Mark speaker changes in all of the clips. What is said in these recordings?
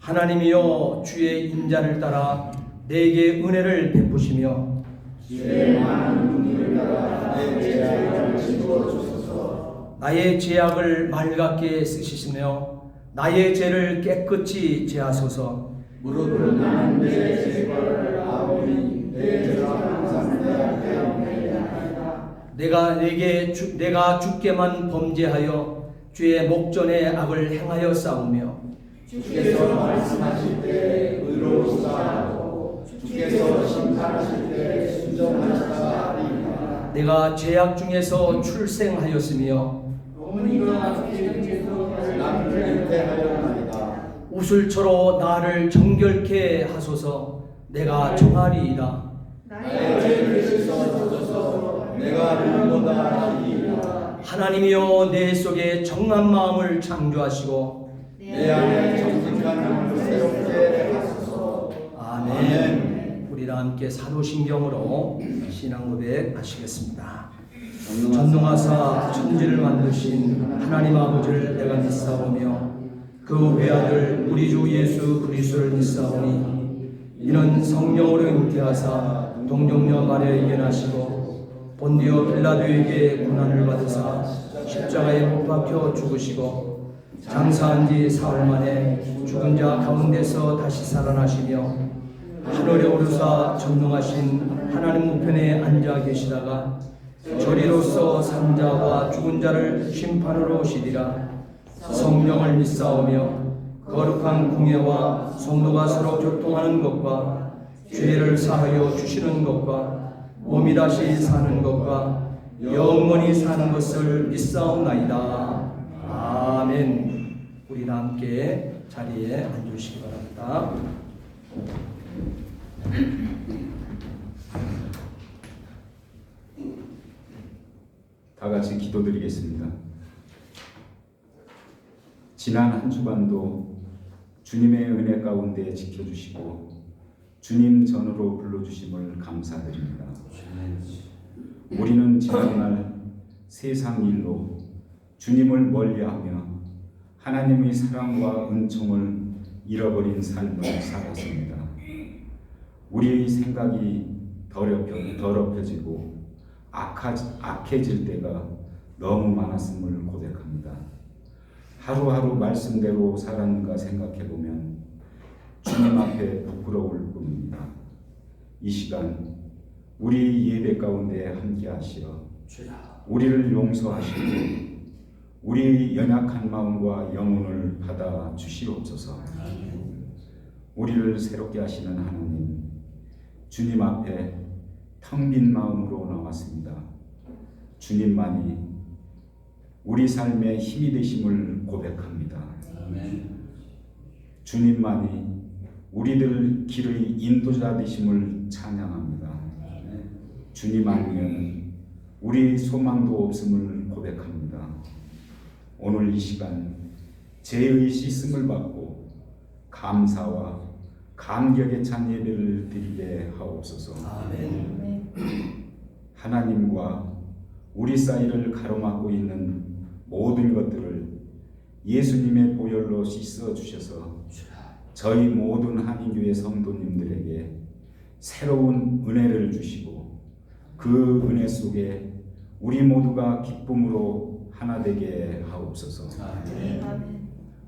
Speaker 1: 하나님이여 주의 인자를 따라 내게 은혜를 베푸시며
Speaker 2: 주의 많은 은혜를 따라 내 죄악을 지워 주소서.
Speaker 1: 나의 죄악을 맑게 쓰시시며 나의 죄를 깨끗이 제하소서.
Speaker 2: 무릇 나는 내 죄를 아오니 내 죄가 항상 내 앞에 없나이다.
Speaker 1: 내가 주께만 범죄하여 주의 목전에 악을 행하여 싸우며
Speaker 2: 주께서 말씀하실 때 의로우시다 하고 주께서 심판하실 때 순종하시다 하리이다.
Speaker 1: 내가 죄악 중에서 출생하였으며
Speaker 2: 어머니가 죄 중에서 나를 잉태하였나이다.
Speaker 1: 우슬초로 나를 정결케 하소서. 내가 정하리이다.
Speaker 2: 나의 죄를 씻어주소서. 내가 누구보다 하리이다.
Speaker 1: 하나님이여 내 속에 정한 마음을 창조하시고
Speaker 2: 내 안에 정직한 마음을 새롭게 하소서.
Speaker 1: 아멘. 우리 다 함께 사도신경으로 신앙 고백하시겠습니다. 전능하사 천지를 만드신 하나님 아버지를 내가 믿사오며 그 외아들 우리 주 예수 그리스도를 믿사오니 이는 성령으로 잉태하사 동정녀 마리아에게 나시고 본디오 빌라도에게 고난을 받으사 십자가에 못 박혀 죽으시고 장사한 지 사흘 만에 죽은 자 가운데서 다시 살아나시며 하늘에 오르사 전능하신 하나님 우편에 앉아 계시다가 저리로서 산자와 죽은 자를 심판으로 오시리라. 성령을 믿사오며 거룩한 공예와 성도가 서로 교통하는 것과 죄를 사하여 주시는 것과 몸이 다시 사는 것과 영원히 사는 것을 믿사옵나이다. 아멘. 우리 다 함께 자리에 앉으시기 바랍니다.
Speaker 3: 다 같이 기도드리겠습니다. 지난 한 주간도 주님의 은혜 가운데 지켜주시고 주님 전으로 불러주심을 감사드립니다. 우리는 지난날 세상 일로 주님을 멀리하며 하나님의 사랑과 은총을 잃어버린 삶을 살았습니다. 우리의 생각이 더럽혀지고 악해질 때가 너무 많았음을 고백합니다. 하루하루 말씀대로 살았는가 생각해보면 주님 앞에 부끄러울 뿐입니다. 이 시간 우리 예배 가운데 함께 하시어 우리를 용서하시고 우리 연약한 마음과 영혼을 받아 주시옵소서. 우리를 새롭게 하시는 하나님, 주님 앞에 텅 빈 마음으로 나왔습니다. 주님만이 우리 삶의 힘이 되심을 고백합니다. 주님만이 우리들 길의 인도자 되심을 찬양합니다. 주님 아니면 우리 소망도 없음을 고백합니다. 오늘 이 시간 죄의 씻음을 받고 감사와 감격에 찬 예배를 드리게 하옵소서.
Speaker 1: 아멘.
Speaker 3: 하나님과 우리 사이를 가로막고 있는 모든 것들을 예수님의 보혈로 씻어 주셔서 저희 모든 한인교회 성도님들에게 새로운 은혜를 주시고 그 은혜 속에 우리 모두가 기쁨으로 하나 되게 하옵소서.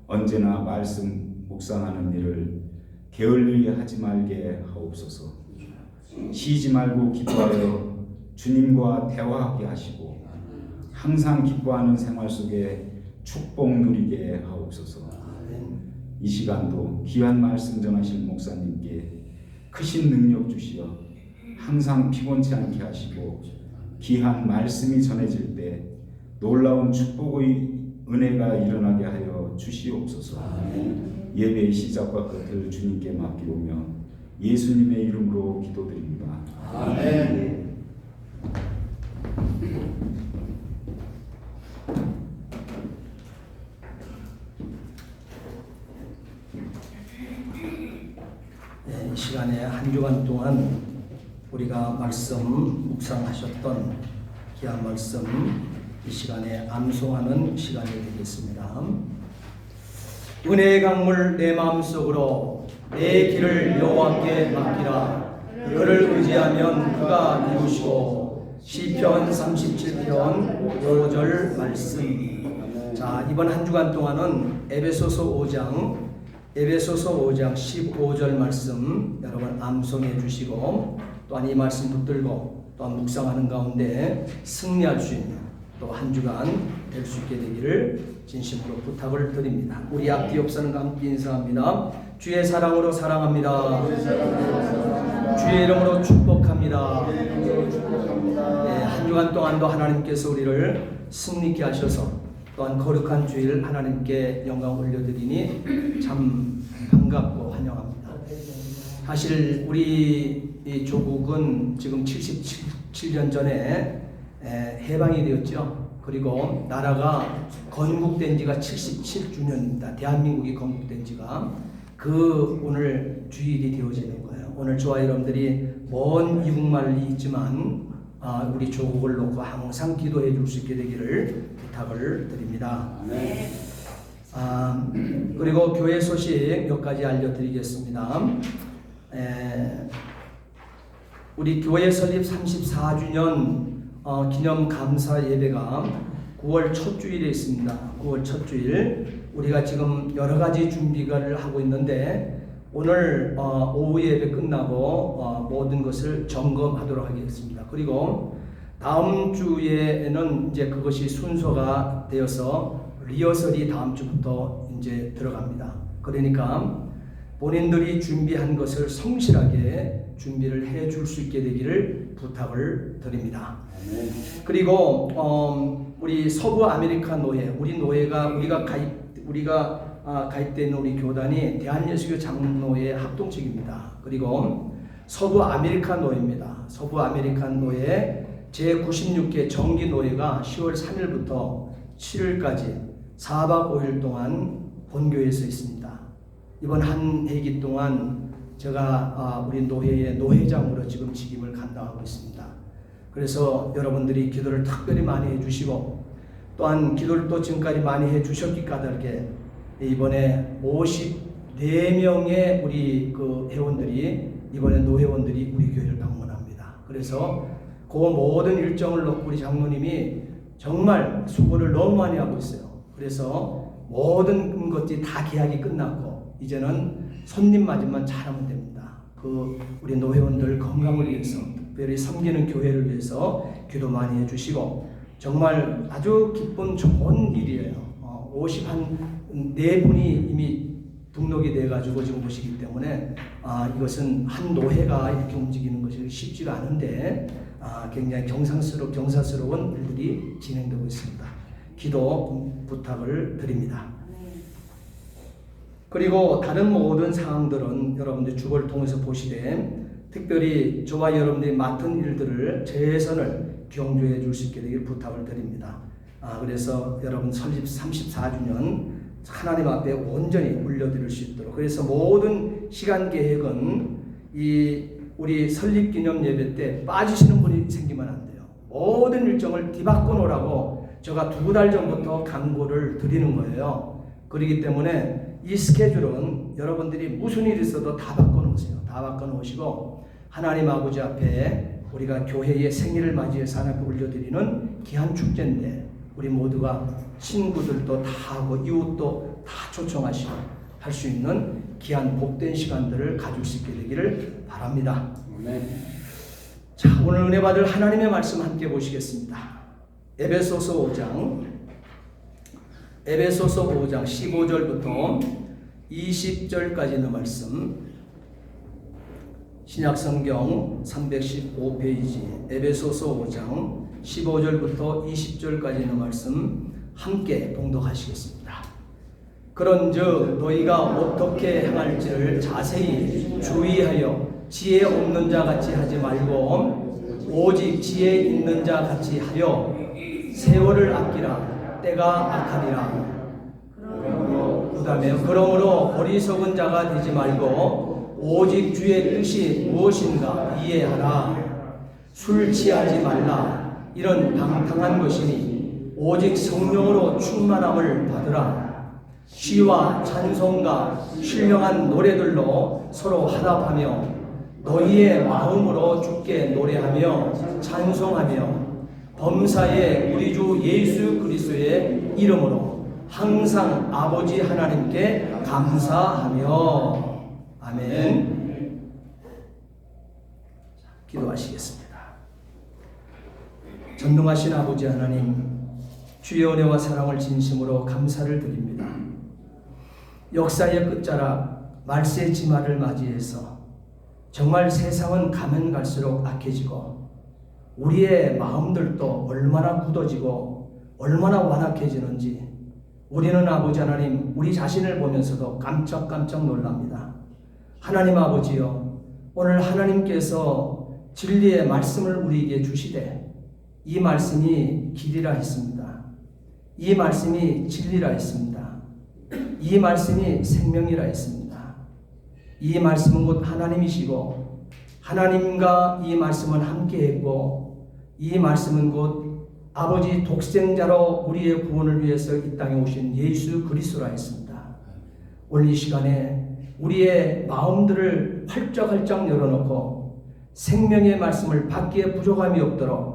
Speaker 3: 언제나 말씀 묵상하는 일을 게을리 하지 말게 하옵소서. 쉬지 말고 기뻐하여 주님과 대화하게 하시고 항상 기뻐하는 생활 속에 축복 누리게 하옵소서. 이 시간도 귀한 말씀 전하실 목사님께 크신 능력 주시어 항상 피곤치 않게 하시고 귀한 말씀이 전해질 때 놀라운 축복의 은혜가 일어나게 하여 주시옵소서. 예배의 시작과 끝을 주님께 맡기오며 예수님의 이름으로 기도드립니다.
Speaker 2: 아멘.
Speaker 1: 네, 이 시간에 한 주간 동안 우리가 말씀 묵상하셨던 귀한 말씀 이 시간에 암송하는 시간이 되겠습니다. 은혜의 강물 내 마음속으로 내 길을 여호와께 맡기라. 그를 의지하면 그가 이루시고. 시편 37편 5절 말씀. 자, 이번 한 주간 동안은 에베소서 5장 15절 말씀 여러분 암송해 주시고, 또한 이 말씀 붙들고 또한 묵상하는 가운데 승리할 수 있는 또 한 주간 될 수 있게 되기를 진심으로 부탁을 드립니다. 우리 앞뒤 옆사람과 함께 인사합니다. 주의 사랑으로 사랑합니다. 주의 이름으로 축복합니다. 네, 한 주간 동안도 하나님께서 우리를 승리케 하셔서 또한 거룩한 주일 하나님께 영광 올려드리니 참 반갑고 환영합니다. 사실 우리 이 조국은 지금 77년 전에 해방이 되었죠. 그리고 나라가 건국된 지가 77주년입니다. 대한민국이 건국된 지가 그 오늘 주일이 되어지는 거예요. 오늘 저와 여러분들이 먼 이국말이 있지만 우리 조국을 놓고 항상 기도해 줄 수 있게 되기를 부탁을 드립니다.
Speaker 2: 네.
Speaker 1: 그리고 교회 소식 몇 가지 알려드리겠습니다. 우리 교회 설립 34주년 기념 감사 예배가 9월 첫 주일에 있습니다. 9월 첫 주일 우리가 지금 여러 가지 준비를 하고 있는데 오늘 오후 예배 끝나고 모든 것을 점검하도록 하겠습니다. 그리고 다음 주에는 이제 그것이 순서가 되어서 리허설이 다음 주부터 이제 들어갑니다. 그러니까 본인들이 준비한 것을 성실하게 준비를 해 줄 수 있게 되기를 부탁을 드립니다. 그리고 우리 서부 아메리카 노예, 우리 노예가 우리가 가입된 우리 교단이 대한예수교 장로회 합동측입니다. 그리고 서부 아메리카 노예입니다. 서부 아메리카 노예 제96개 정기 노예가 10월 3일부터 7일까지 4박 5일 동안 본교회에서 있습니다. 이번 한 해기 동안 제가 우리 노회의 노회장으로 지금 직임을 감당하고 있습니다. 그래서 여러분들이 기도를 특별히 많이 해주시고 또한 기도를 또 지금까지 많이 해주셨기 까닭에 이번에 54명의 우리 그 회원들이 이번에 노회원들이 우리 교회를 방문합니다. 그래서 그 모든 일정을 놓고 우리 장로님이 정말 수고를 너무 많이 하고 있어요. 그래서 모든 것들이 다 계약이 끝났고 이제는 손님 맞이만 잘하면 됩니다. 그 우리 노회원들 건강을 위해서 특별히 섬기는 교회를 위해서 기도 많이 해주시고 정말 아주 기쁜 좋은 일이에요. 54분이 이미 등록이 돼가지고 지금 오시기 때문에 이것은 한 노회가 이렇게 움직이는 것이 쉽지가 않은데 굉장히 경사스러운 일들이 진행되고 있습니다. 기도 부탁을 드립니다. 그리고 다른 모든 상황들은 여러분들 주보를 통해서 보시되 특별히 저와 여러분들이 맡은 일들을 최선을 경주해 줄 수 있게 되길 부탁을 드립니다. 그래서 여러분 설립 34주년 하나님 앞에 온전히 올려드릴 수 있도록 그래서 모든 시간 계획은 이 우리 설립 기념 예배 때 빠지시는 분이 생기면 안 돼요. 모든 일정을 뒤바꿔 놓으라고 제가 2달 전부터 강구를 드리는 거예요. 그렇기 때문에 이 스케줄은 여러분들이 무슨 일이 있어도 다 바꿔놓으세요. 다 바꿔놓으시고 하나님 아버지 앞에 우리가 교회의 생일을 맞이해서 하나님 앞에 올려드리는 귀한 축제인데 우리 모두가 친구들도 다 하고 이웃도 다 초청하시고 할 수 있는 귀한 복된 시간들을 가질 수 있게 되기를 바랍니다. 자, 오늘 은혜 받을 하나님의 말씀 함께 보시겠습니다. 에베소서 5장 15절부터 20절까지 있는 말씀 신약성경 315페이지 에베소서 5장 15절부터 20절까지 있는 말씀 함께 봉독하시겠습니다. 그런즉 너희가 어떻게 행할지를 자세히 주의하여 지혜 없는 자 같이 하지 말고 오직 지혜 있는 자 같이 하여 세월을 아끼라 때가 악하리라. 그러므로 어리석은 자가 되지 말고 오직 주의 뜻이 무엇인가 이해하라. 술 취하지 말라. 이런 방탕한 것이니 오직 성령으로 충만함을 받으라. 시와 찬송가 신령한 노래들로 서로 화답하며 너희의 마음으로 주께 노래하며 찬송하며 범사의 우리 주 예수 그리스도의 이름으로 항상 아버지 하나님께 감사하며 아멘. 기도하시겠습니다. 전능하신 아버지 하나님, 주의 은혜와 사랑을 진심으로 감사를 드립니다. 역사의 끝자락 말세 지마를 맞이해서 정말 세상은 가면 갈수록 악해지고 우리의 마음들도 얼마나 굳어지고 얼마나 완악해지는지 우리는 아버지 하나님 우리 자신을 보면서도 깜짝깜짝 놀랍니다. 하나님 아버지여, 오늘 하나님께서 진리의 말씀을 우리에게 주시되 이 말씀이 길이라 했습니다. 이 말씀이 진리라 했습니다. 이 말씀이 생명이라 했습니다. 이 말씀은 곧 하나님이시고 하나님과 이 말씀은 함께했고 이 말씀은 곧 아버지 독생자로 우리의 구원을 위해서 이 땅에 오신 예수 그리스도라 했습니다. 오늘 이 시간에 우리의 마음들을 활짝활짝 열어놓고 생명의 말씀을 받기에 부족함이 없도록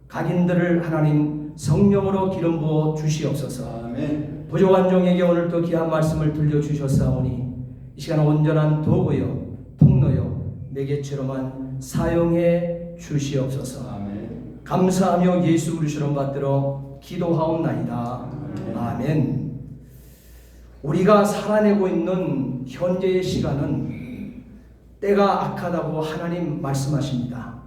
Speaker 1: 각인들을 하나님 성령으로 기름 부어 주시옵소서.
Speaker 2: 아멘.
Speaker 1: 부족한 종에게 오늘도 귀한 말씀을 들려주셨사오니 이 시간 온전한 도구요 통로요 매개체로만 사용해 주시옵소서.
Speaker 2: 아멘.
Speaker 1: 감사하며 예수 그리스도를 받들어 기도하옵나이다. 아멘. 우리가 살아내고 있는 현재의 시간은 때가 악하다고 하나님 말씀하십니다.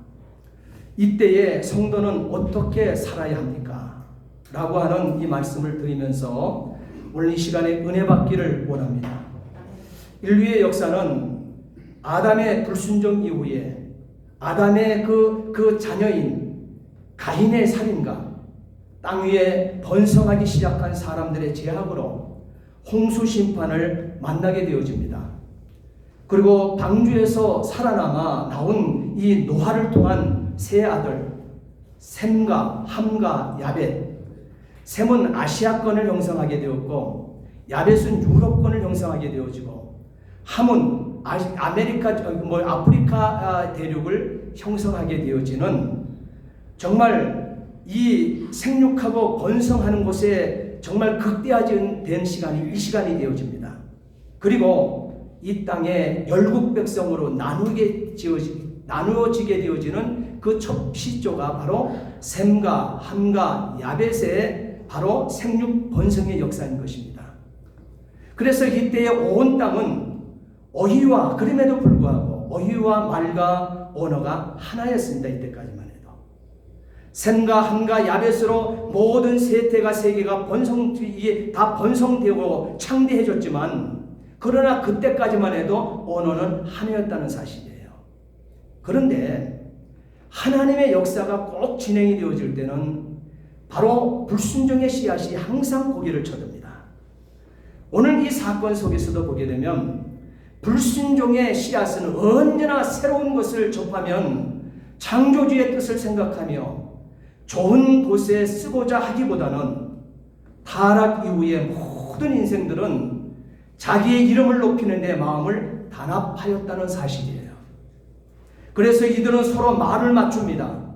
Speaker 1: 이때에 성도는 어떻게 살아야 합니까? 라고 하는 이 말씀을 드리면서 오늘 이 시간에 은혜 받기를 원합니다. 인류의 역사는 아담의 불순종 이후에 아담의 그 자녀인 가인의 살인과 땅 위에 번성하기 시작한 사람들의 제약으로 홍수 심판을 만나게 되어집니다. 그리고 방주에서 살아남아 나온 이 노아를 통한 세 아들 셈과 함과 야벳, 셈은 아시아권을 형성하게 되었고 야벳은 유럽권을 형성하게 되어지고 함은 아프리카 대륙을 형성하게 되어지는 정말 이 생육하고 번성하는 곳에 정말 극대화된 시간이 이 시간이 되어집니다. 그리고 이 땅에 열국 백성으로 나누어지게 되어지는 그 첫 시조가 바로 셈과 함과 야벳의 바로 생육 번성의 역사인 것입니다. 그래서 이때의 온 땅은 어휘와 그럼에도 불구하고 어휘와 말과 언어가 하나였습니다. 이때까지만 해도 셈과 함과 야벳으로 모든 세태가 세계가 다 번성되고 창대해졌지만 그러나 그때까지만 해도 언어는 하나였다는 사실이에요. 그런데 하나님의 역사가 꼭 진행이 되어질 때는 바로 불순종의 씨앗이 항상 고개를 쳐듭니다. 오늘 이 사건 속에서도 보게 되면 불순종의 씨앗은 언제나 새로운 것을 접하면 창조주의 뜻을 생각하며 좋은 곳에 쓰고자 하기보다는 타락 이후의 모든 인생들은 자기의 이름을 높이는 데 마음을 단합하였다는 사실이에요. 그래서 이들은 서로 말을 맞춥니다.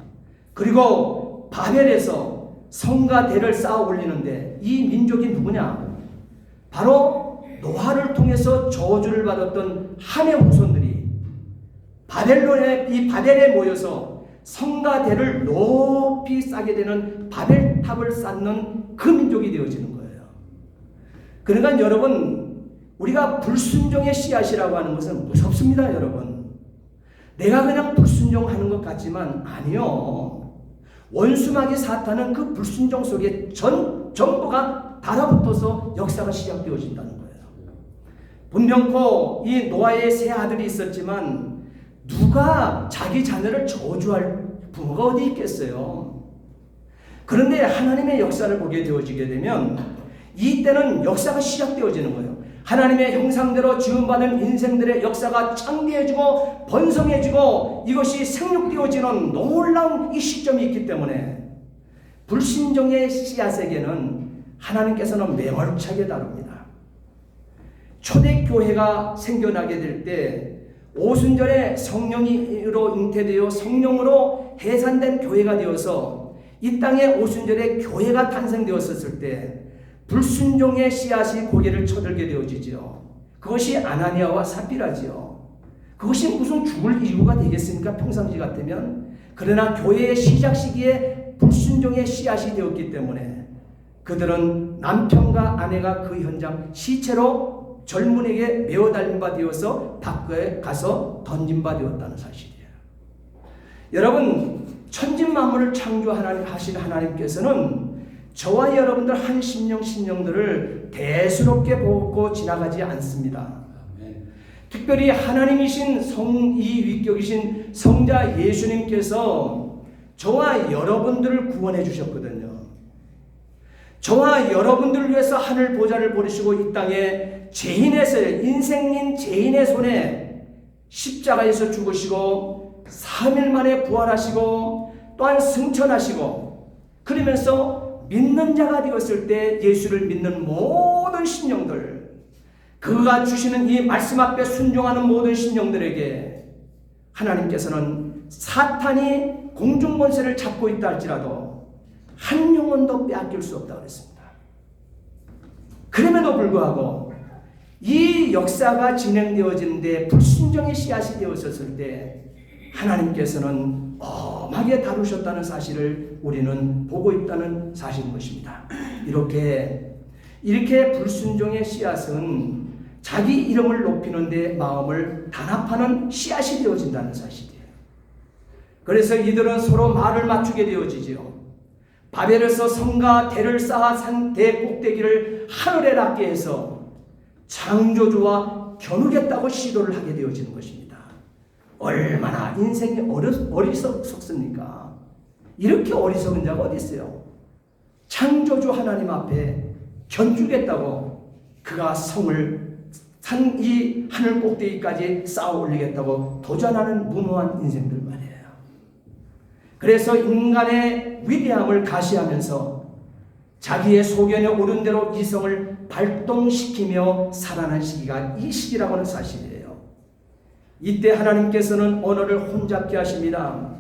Speaker 1: 그리고 바벨에서 성과 대를 쌓아 올리는데 이 민족이 누구냐? 바로 노아를 통해서 저주를 받았던 함의 후손들이 바벨에 모여서 성과 대를 높이 쌓게 되는 바벨탑을 쌓는 그 민족이 되어지는 거예요. 그러니까 여러분, 우리가 불순종의 씨앗이라고 하는 것은 무섭습니다. 여러분, 내가 그냥 불순종하는 것 같지만 아니요. 원수마귀 사탄은 그 불순종 속에 전부가 달아붙어서 역사가 시작되어진다는 거예요. 분명코 이 노아의 세 아들이 있었지만 누가 자기 자녀를 저주할 부모가 어디 있겠어요. 그런데 하나님의 역사를 보게 되어지게 되면 이때는 역사가 시작되어지는 거예요. 하나님의 형상대로 지음받은 인생들의 역사가 창대해지고 번성해지고 이것이 생육되어지는 놀라운 이 시점이 있기 때문에 불신종의 씨앗에게는 하나님께서는 매몰차게 다룹니다. 초대교회가 생겨나게 될 때 오순절에 성령으로 잉태되어 성령으로 해산된 교회가 되어서 이 땅에 오순절에 교회가 탄생되었을 때 불순종의 씨앗이 고개를 쳐들게 되어지죠. 그것이 아나니아와 삽비라지요. 그것이 무슨 죽을 이유가 되겠습니까? 평상시 같으면. 그러나 교회의 시작 시기에 불순종의 씨앗이 되었기 때문에 그들은 남편과 아내가 그 현장 시체로 젊은에게 메어 달린 바 되어서 밖에 가서 던진 바 되었다는 사실이에요. 여러분, 천지만물을 창조하신 하나님께서는 저와 여러분들 한 심령들을 대수롭게 보고 지나가지 않습니다. 특별히 하나님이신 성이 위격이신 성자 예수님께서 저와 여러분들을 구원해 주셨거든요. 저와 여러분들을 위해서 하늘 보좌를 버리시고 이 땅에 인생인 죄인의 손에 십자가에서 죽으시고 3일 만에 부활하시고 또한 승천하시고 그러면서 믿는 자가 되었을 때 예수를 믿는 모든 신령들, 그가 주시는 이 말씀 앞에 순종하는 모든 신령들에게 하나님께서는 사탄이 공중권세를 잡고 있다 할지라도 한 영혼도 빼앗길 수 없다고 그랬습니다. 그럼에도 불구하고 이 역사가 진행되어지는데 불순종의 씨앗이 되었을 때 하나님께서는 엄하게 다루셨다는 사실을 우리는 보고 있다는 사실인 것입니다. 이렇게 불순종의 씨앗은 자기 이름을 높이는 데 마음을 단합하는 씨앗이 되어진다는 사실이에요. 그래서 이들은 서로 말을 맞추게 되어지지요. 바벨에서 성과 대를 쌓아 산 대 꼭대기를 하늘에 닿게 해서 창조주와 겨누겠다고 시도를 하게 되어지는 것입니다. 얼마나 인생이 어리석습니까? 이렇게 어리석은 자가 어디 있어요? 창조주 하나님 앞에 견주겠다고 그가 성을 산 이 하늘 꼭대기까지 쌓아 올리겠다고 도전하는 무모한 인생들 말이에요. 그래서 인간의 위대함을 가시하면서 자기의 소견에 오른 대로 이성을 발동시키며 살아난 시기가 이 시기라고 하는 사실이에요. 이때 하나님께서는 언어를 혼잡게 하십니다.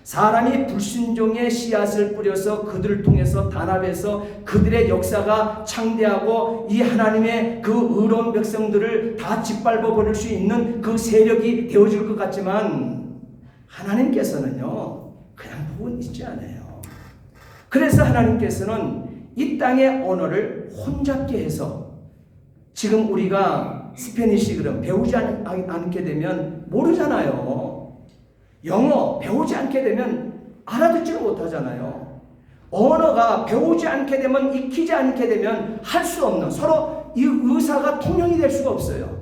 Speaker 1: 사람이 불순종의 씨앗을 뿌려서 그들을 통해서 단합해서 그들의 역사가 창대하고 이 하나님의 그 의로운 백성들을 다 짓밟아 버릴 수 있는 그 세력이 되어질 것 같지만 하나님께서는요 그냥 보고 있지 않아요. 그래서 하나님께서는 이 땅의 언어를 혼잡게 해서 지금 우리가 스페니시 그럼 배우지 않게 되면 모르잖아요. 영어 배우지 않게 되면 알아듣지를 못하잖아요. 언어가 배우지 않게 되면 익히지 않게 되면 할 수 없는 서로 이 의사가 통용이 될 수가 없어요.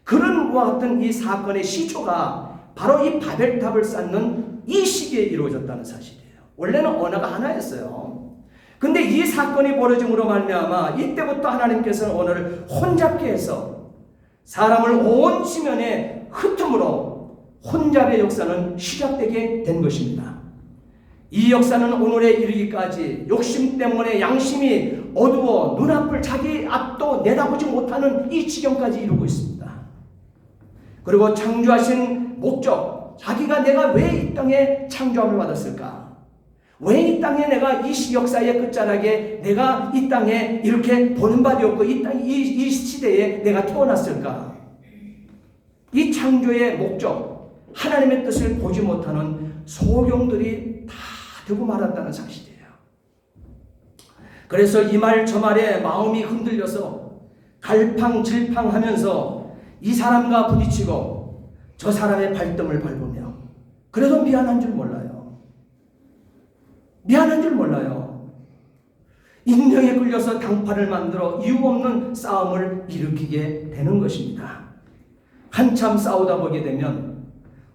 Speaker 1: 그런 것과 같은 이 사건의 시초가 바로 이 바벨탑을 쌓는 이 시기에 이루어졌다는 사실이에요. 원래는 언어가 하나였어요. 근데 이 사건이 벌어짐으로 말미암아 이때부터 하나님께서는 언어를 혼잡게 해서 사람을 온 지면에 흩음으로 혼잡의 역사는 시작되게 된 것입니다. 이 역사는 오늘에 이르기까지 욕심 때문에 양심이 어두워 눈앞을 자기 앞도 내다보지 못하는 이 지경까지 이루고 있습니다. 그리고 창조하신 목적, 내가 왜 이 땅에 창조함을 받았을까? 왜 이 땅에 내가 이 역사의 끝자락에 내가 이 땅에 이렇게 보는 바 되었고 이 시대에 내가 태어났을까? 이 창조의 목적, 하나님의 뜻을 보지 못하는 소경들이 다 되고 말았다는 사실이에요. 그래서 이 말 저 말에 마음이 흔들려서 갈팡질팡하면서 이 사람과 부딪히고 저 사람의 발등을 밟으며 그래도 미안한 줄 몰라요. 미안한 줄 몰라요. 인정에 끌려서 당파를 만들어 이유 없는 싸움을 일으키게 되는 것입니다. 한참 싸우다 보게 되면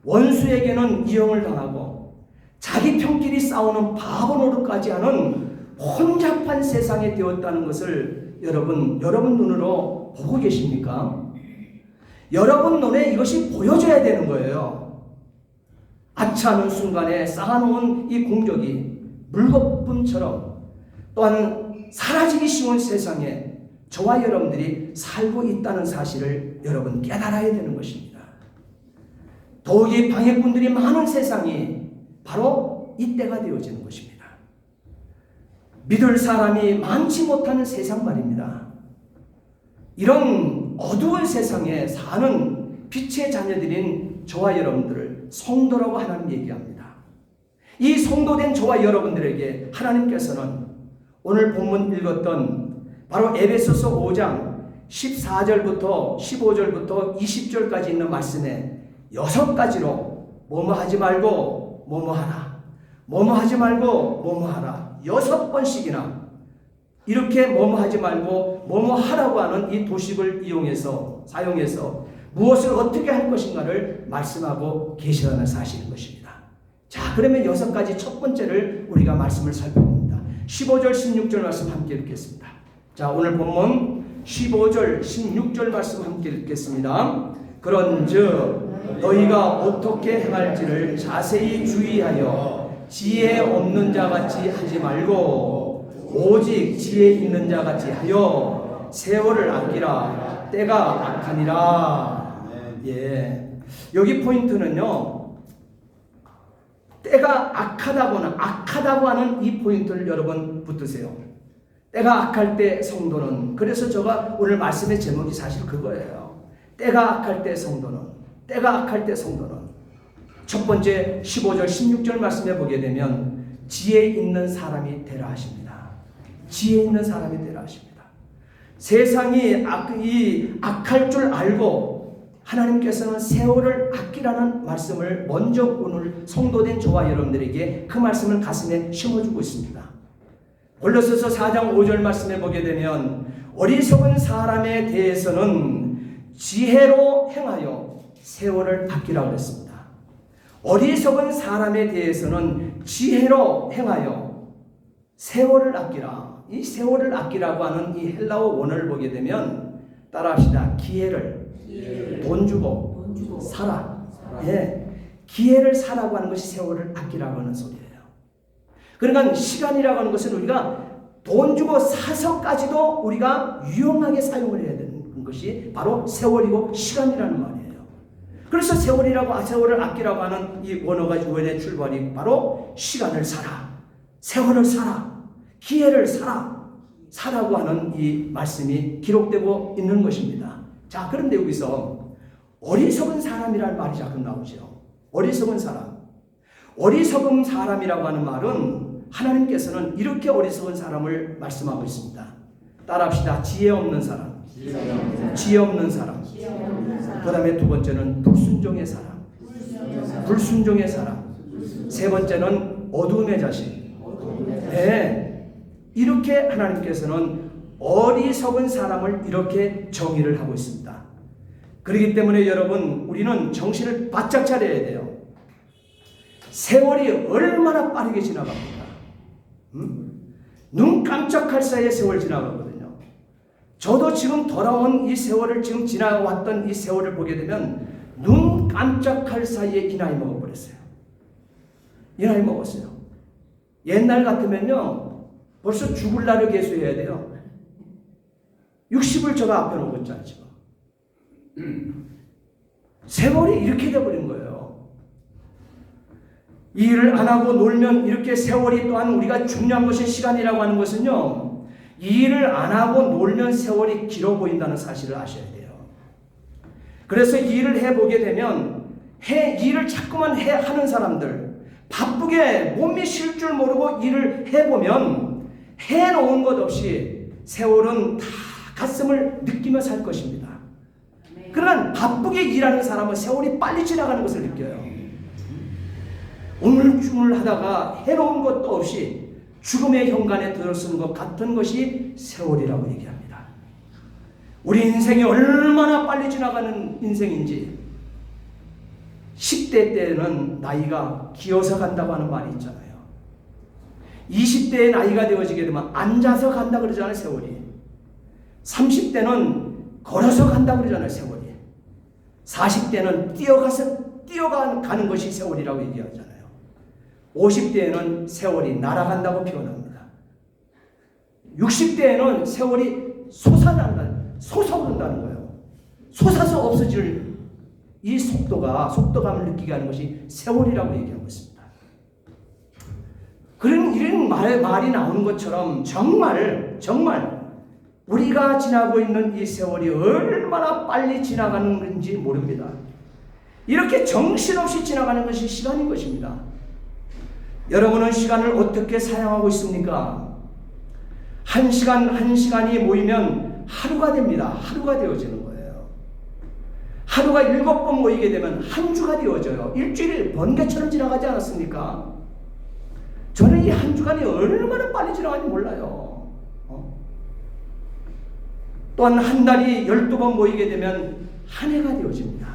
Speaker 1: 원수에게는 이용을 당하고 자기 편끼리 싸우는 바보 노릇까지 하는 혼잡한 세상이 되었다는 것을 여러분 눈으로 보고 계십니까? 여러분 눈에 이것이 보여져야 되는 거예요. 아차하는 순간에 쌓아놓은 이 공적이 물거품처럼 또한 사라지기 쉬운 세상에 저와 여러분들이 살고 있다는 사실을 여러분 깨달아야 되는 것입니다. 더욱이 방해꾼들이 많은 세상이 바로 이때가 되어지는 것입니다. 믿을 사람이 많지 못하는 세상 말입니다. 이런 어두운 세상에 사는 빛의 자녀들인 저와 여러분들을 성도라고 하나님 얘기합니다. 이 성도된 저와 여러분들에게 하나님께서는 오늘 본문 읽었던 바로 에베소서 5장 14절부터 15절부터 20절까지 있는 말씀에 6가지로 뭐뭐 하지 말고 뭐뭐 하라, 뭐뭐 하지 말고 뭐뭐 하라 6번씩이나 이렇게 뭐뭐 하지 말고 뭐뭐 하라고 하는 이 도식을 사용해서 무엇을 어떻게 할 것인가를 말씀하고 계시다는 사실인 것입니다. 자, 그러면 6가지 첫 번째를 우리가 말씀을 살펴봅니다. 15절 16절 말씀 함께 읽겠습니다. 자, 오늘 본문 15절 16절 말씀 함께 읽겠습니다. 그런즉 너희가 어떻게 행할지를 자세히 주의하여 지혜 없는 자같이 하지 말고 오직 지혜 있는 자같이 하여 세월을 아끼라. 때가 악하니라. 예, 여기 포인트는요, 때가 악하다고 하는 이 포인트를 여러분 붙드세요. 때가 악할 때 성도는, 그래서 제가 오늘 말씀의 제목이 사실 그거예요. 때가 악할 때 성도는, 때가 악할 때 성도는 첫 번째 15절 16절 말씀에 보게 되면 지혜 있는 사람이 되라 하십니다. 지혜 있는 사람이 되라 하십니다. 세상이 악할 줄 알고 하나님께서는 세월을 아끼라는 말씀을 먼저 오늘 성도된 저와 여러분들에게 그 말씀을 가슴에 심어주고 있습니다. 골로새서 4장 5절 말씀에 보게 되면 어리석은 사람에 대해서는 지혜로 행하여 세월을 아끼라고 그랬습니다. 어리석은 사람에 대해서는 지혜로 행하여 세월을 아끼라. 이 세월을 아끼라고 하는 이 헬라어 원어를 보게 되면 따라합시다. 기회를 돈 주고 사라. 예, 기회를 사라고 하는 것이 세월을 아끼라고 하는 소리예요. 그러니까 시간이라고 하는 것은 우리가 돈 주고 사서까지도 우리가 유용하게 사용을 해야 되는 것이 바로 세월이고 시간이라는 말이에요. 그래서 세월을 아끼라고 하는 이 원어의 출발이 바로 시간을 사라, 세월을 사라, 기회를 사라고 하는 이 말씀이 기록되고 있는 것입니다. 자, 그런데 여기서 어리석은 사람이라는 말이 자꾸 나오죠. 어리석은 사람이라고 하는 말은 하나님께서는 이렇게 어리석은 사람을 말씀하고 있습니다. 따라합시다. 지혜 없는 사람. 그 다음에 두 번째는 불순종의 사람. 세 번째는 어둠의 자식. 네, 이렇게 하나님께서는 어리석은 사람을 이렇게 정의를 하고 있습니다. 그렇기 때문에 여러분, 우리는 정신을 바짝 차려야 돼요. 세월이 얼마나 빠르게 지나갑니까? 눈 깜짝할 사이에 세월 지나가거든요. 저도 지금 돌아온 이 세월을, 지금 지나왔던 이 세월을 보게 되면 눈 깜짝할 사이에 이 나이 먹어버렸어요. 이 나이 먹었어요. 옛날 같으면요, 벌써 죽을 날을 계수해야 돼요. 60을 제가 앞에 놓았잖아요, 지금. 세월이 이렇게 돼버린 거예요. 이 일을 안 하고 놀면 이렇게 세월이, 또한 우리가 중요한 것이 시간이라고 하는 것은요, 이 일을 안 하고 놀면 세월이 길어 보인다는 사실을 아셔야 돼요. 그래서 이 일을 해보게 되면 이 일을 자꾸만 하는 사람들, 바쁘게 몸이 쉴 줄 모르고 일을 해보면 해놓은 것 없이 세월은 다 가슴을 느끼며 살 것입니다. 그러나 바쁘게 일하는 사람은 세월이 빨리 지나가는 것을 느껴요. 우물쭈물하다가 해놓은 것도 없이 죽음의 현관에 들어서는 것 같은 것이 세월이라고 얘기합니다. 우리 인생이 얼마나 빨리 지나가는 인생인지, 10대 때는 나이가 기어서 간다고 하는 말이 있잖아요. 20대의 나이가 되어지게 되면 앉아서 간다 그러잖아요, 세월이. 30대는 걸어서 간다 그러잖아요, 세월이. 40대는 뛰어가는 것이 세월이라고 얘기하잖아요. 50대에는 세월이 날아간다고 표현합니다. 60대에는 세월이 솟아오른다는 거예요. 솟아서 없어질 이 속도감을 느끼게 하는 것이 세월이라고 얘기하고 있습니다. 그런 이런 말이 나오는 것처럼 정말 우리가 지나고 있는 이 세월이 얼마나 빨리 지나가는 건지 모릅니다. 이렇게 정신없이 지나가는 것이 시간인 것입니다. 여러분은 시간을 어떻게 사용하고 있습니까? 한 시간이 모이면 하루가 됩니다. 하루가 되어지는 거예요. 하루가 7번 모이게 되면 한 주가 되어져요. 일주일이 번개처럼 지나가지 않았습니까? 저는 이 한 주간이 얼마나 빨리 지나가는지 몰라요. 또한 한 달이 12번 모이게 되면 한 해가 되어집니다.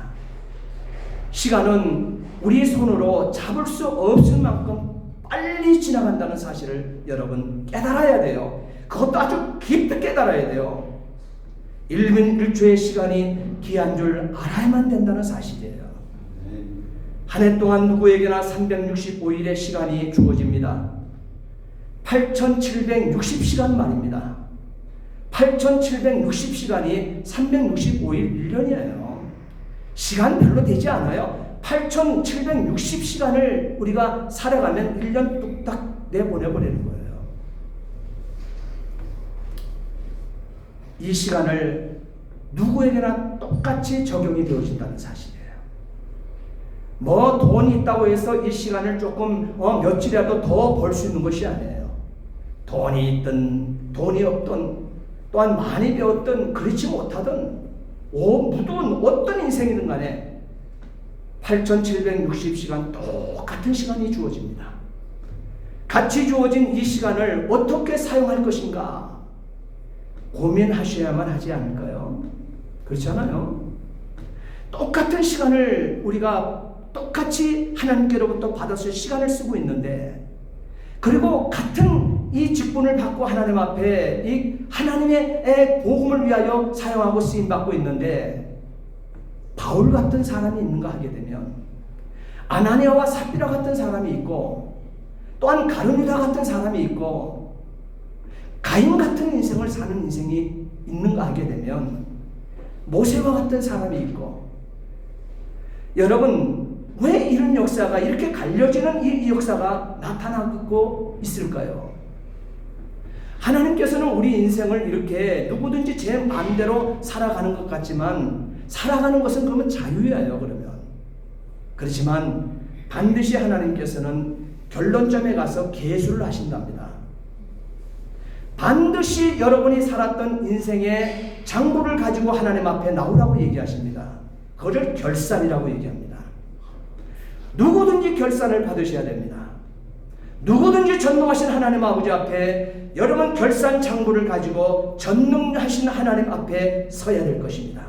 Speaker 1: 시간은 우리 손으로 잡을 수 없을 만큼 빨리 지나간다는 사실을 여러분 깨달아야 돼요. 그것도 아주 깊이 깨달아야 돼요. 1분 1초의 시간이 귀한 줄 알아야만 된다는 사실이에요. 한 해 동안 누구에게나 365일의 시간이 주어집니다. 8760시간 말입니다. 8760시간이 365일 1년이에요. 시간 별로 되지 않아요. 8760시간을 우리가 살아가면 1년 뚝딱 내보내버리는 거예요. 이 시간을 누구에게나 똑같이 적용이 되어진다는 사실이에요. 뭐 돈이 있다고 해서 이 시간을 조금 며칠이라도 더 벌 수 있는 것이 아니에요. 돈이 있든 돈이 없든 또한 많이 배웠든 그렇지 못하든 무더운 어떤 인생이든 간에 8760시간 똑같은 시간이 주어집니다. 같이 주어진 이 시간을 어떻게 사용할 것인가 고민하셔야만 하지 않을까요? 그렇지 않아요? 똑같은 시간을 우리가 똑같이 하나님께로부터 받았을 시간을 쓰고 있는데, 그리고 같은 이 직분을 받고 하나님 앞에 이 하나님의 복음을 위하여 사용하고 쓰임받고 있는데, 바울 같은 사람이 있는가 하게 되면 아나니아와 삽비라 같은 사람이 있고, 또한 가룟유다 같은 사람이 있고, 가인 같은 인생을 사는 인생이 있는가 하게 되면 모세와 같은 사람이 있고, 여러분 왜 이런 역사가 이렇게 갈려지는 이 역사가 나타나고 있을까요? 하나님께서는 우리 인생을 이렇게 누구든지 제 마음대로 살아가는 것 같지만, 살아가는 것은 그러면 자유예요. 그러면 그렇지만 반드시 하나님께서는 결론점에 가서 계수를 하신답니다. 반드시 여러분이 살았던 인생의 장부를 가지고 하나님 앞에 나오라고 얘기하십니다. 그것을 결산이라고 얘기합니다. 누구든지 결산을 받으셔야 됩니다. 누구든지 전능하신 하나님 아버지 앞에 여러분 결산 장부를 가지고 전능하신 하나님 앞에 서야 될 것입니다.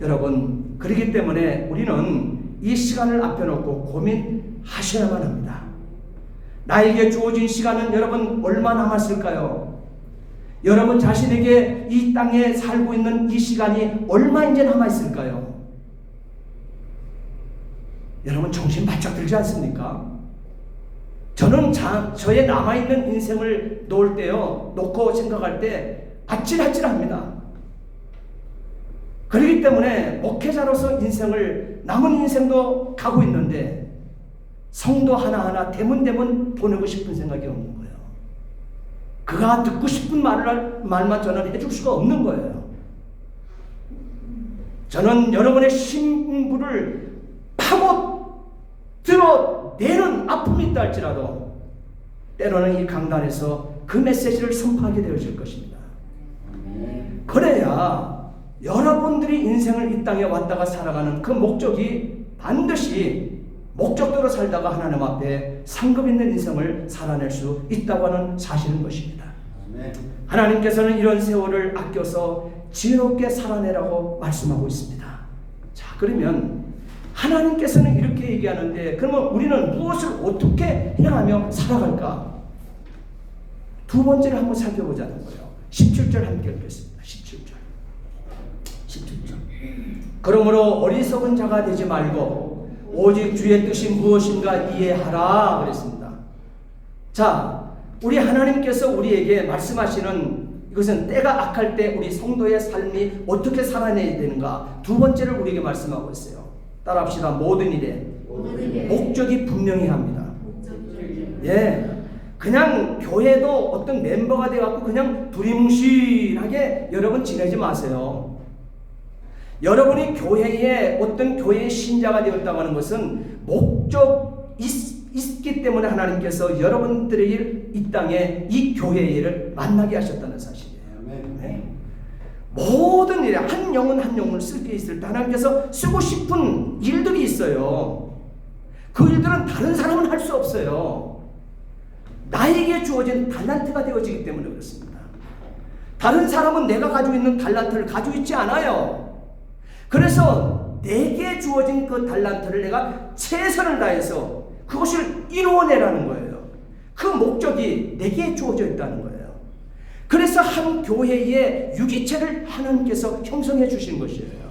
Speaker 1: 여러분, 그렇기 때문에 우리는 이 시간을 앞에 놓고 고민하셔야만 합니다. 나에게 주어진 시간은 여러분 얼마 남았을까요? 여러분 자신에게 이 땅에 살고 있는 이 시간이 얼마 이제 남아있을까요? 여러분 정신 바짝 들지 않습니까? 저는 저의 남아있는 인생을 놓고 생각할 때 아찔아찔합니다. 그렇기 때문에 목회자로서 남은 인생도 가고 있는데 성도 하나하나 대문대문 보내고 싶은 생각이 없는 거예요. 그가 듣고 싶은 말만 저는 해줄 수가 없는 거예요. 저는 여러분의 심부를 파고 들어내는 아픔이 있다 할지라도 때로는 이 강단에서 그 메시지를 선포하게 되어질 것입니다. 그래야 여러분들이 인생을 이 땅에 왔다가 살아가는 그 목적이 반드시 목적대로 살다가 하나님 앞에 상급 있는 인생을 살아낼 수 있다고 하는 사실인 것입니다. 하나님께서는 이런 세월을 아껴서 지혜롭게 살아내라고 말씀하고 있습니다. 자, 그러면 하나님께서는 이렇게 얘기하는데, 그러면 우리는 무엇을 어떻게 행하며 살아갈까? 두 번째를 한번 살펴보자는 거예요. 17절 함께 읽겠습니다. 17절. 그러므로 어리석은 자가 되지 말고 오직 주의 뜻이 무엇인가 이해하라 그랬습니다. 자, 우리 하나님께서 우리에게 말씀하시는 이것은 때가 악할 때 우리 성도의 삶이 어떻게 살아내야 되는가, 두 번째를 우리에게 말씀하고 있어요. 따라합시다. 모든 일에 목적이 분명히 합니다. 예, 그냥 교회도 어떤 멤버가 돼갖고 그냥 두리뭉실하게 여러분 지내지 마세요. 여러분이 교회에 어떤 교회의 신자가 되었다고 하는 것은 목적 있기 때문에 하나님께서 여러분들의 이 땅에 이 교회를 만나게 하셨다는 사실이에요. 네? 모든 일에 한 영혼 한 영혼을 쓸 게 있을 때 하나님께서 쓰고 싶은 일들이 있어요. 그 일들은 다른 사람은 할 수 없어요. 나에게 주어진 달란트가 되어지기 때문에 그렇습니다. 다른 사람은 내가 가지고 있는 달란트를 가지고 있지 않아요. 그래서 내게 주어진 그 달란트를 내가 최선을 다해서 그것을 이루어내라는 거예요. 그 목적이 내게 주어져 있다는 거예요. 그래서 한 교회의 유기체를 하나님께서 형성해 주신 것이에요.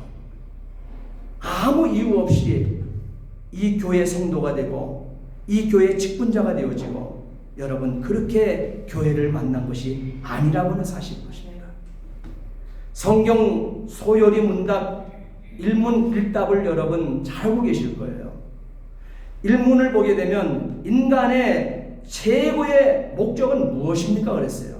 Speaker 1: 아무 이유 없이 이 교회 성도가 되고 이 교회의 직분자가 되어지고 여러분 그렇게 교회를 만난 것이 아니라고 하는 사실인 것입니다. 성경 소요리 문답 일문일답을 여러분 잘 알고 계실 거예요. 일문을 보게 되면 인간의 최고의 목적은 무엇입니까? 그랬어요.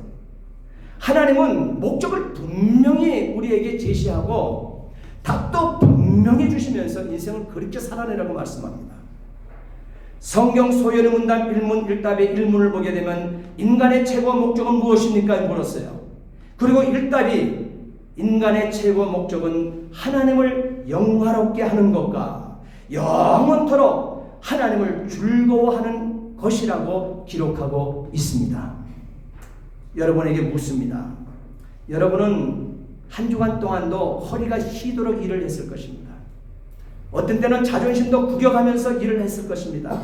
Speaker 1: 하나님은 목적을 분명히 우리에게 제시하고 답도 분명히 주시면서 인생을 그렇게 살아내라고 말씀합니다. 성경 소요리 문답 일문일답의 일문을 보게 되면 인간의 최고 목적은 무엇입니까? 물었어요. 그리고 일답이 인간의 최고 목적은 하나님을 영화롭게 하는 것과 영원토록 하나님을 즐거워하는 것이라고 기록하고 있습니다. 여러분에게 묻습니다. 여러분은 한 주간 동안도 허리가 휘도록 일을 했을 것입니다. 어떤 때는 자존심도 구겨가면서 일을 했을 것입니다.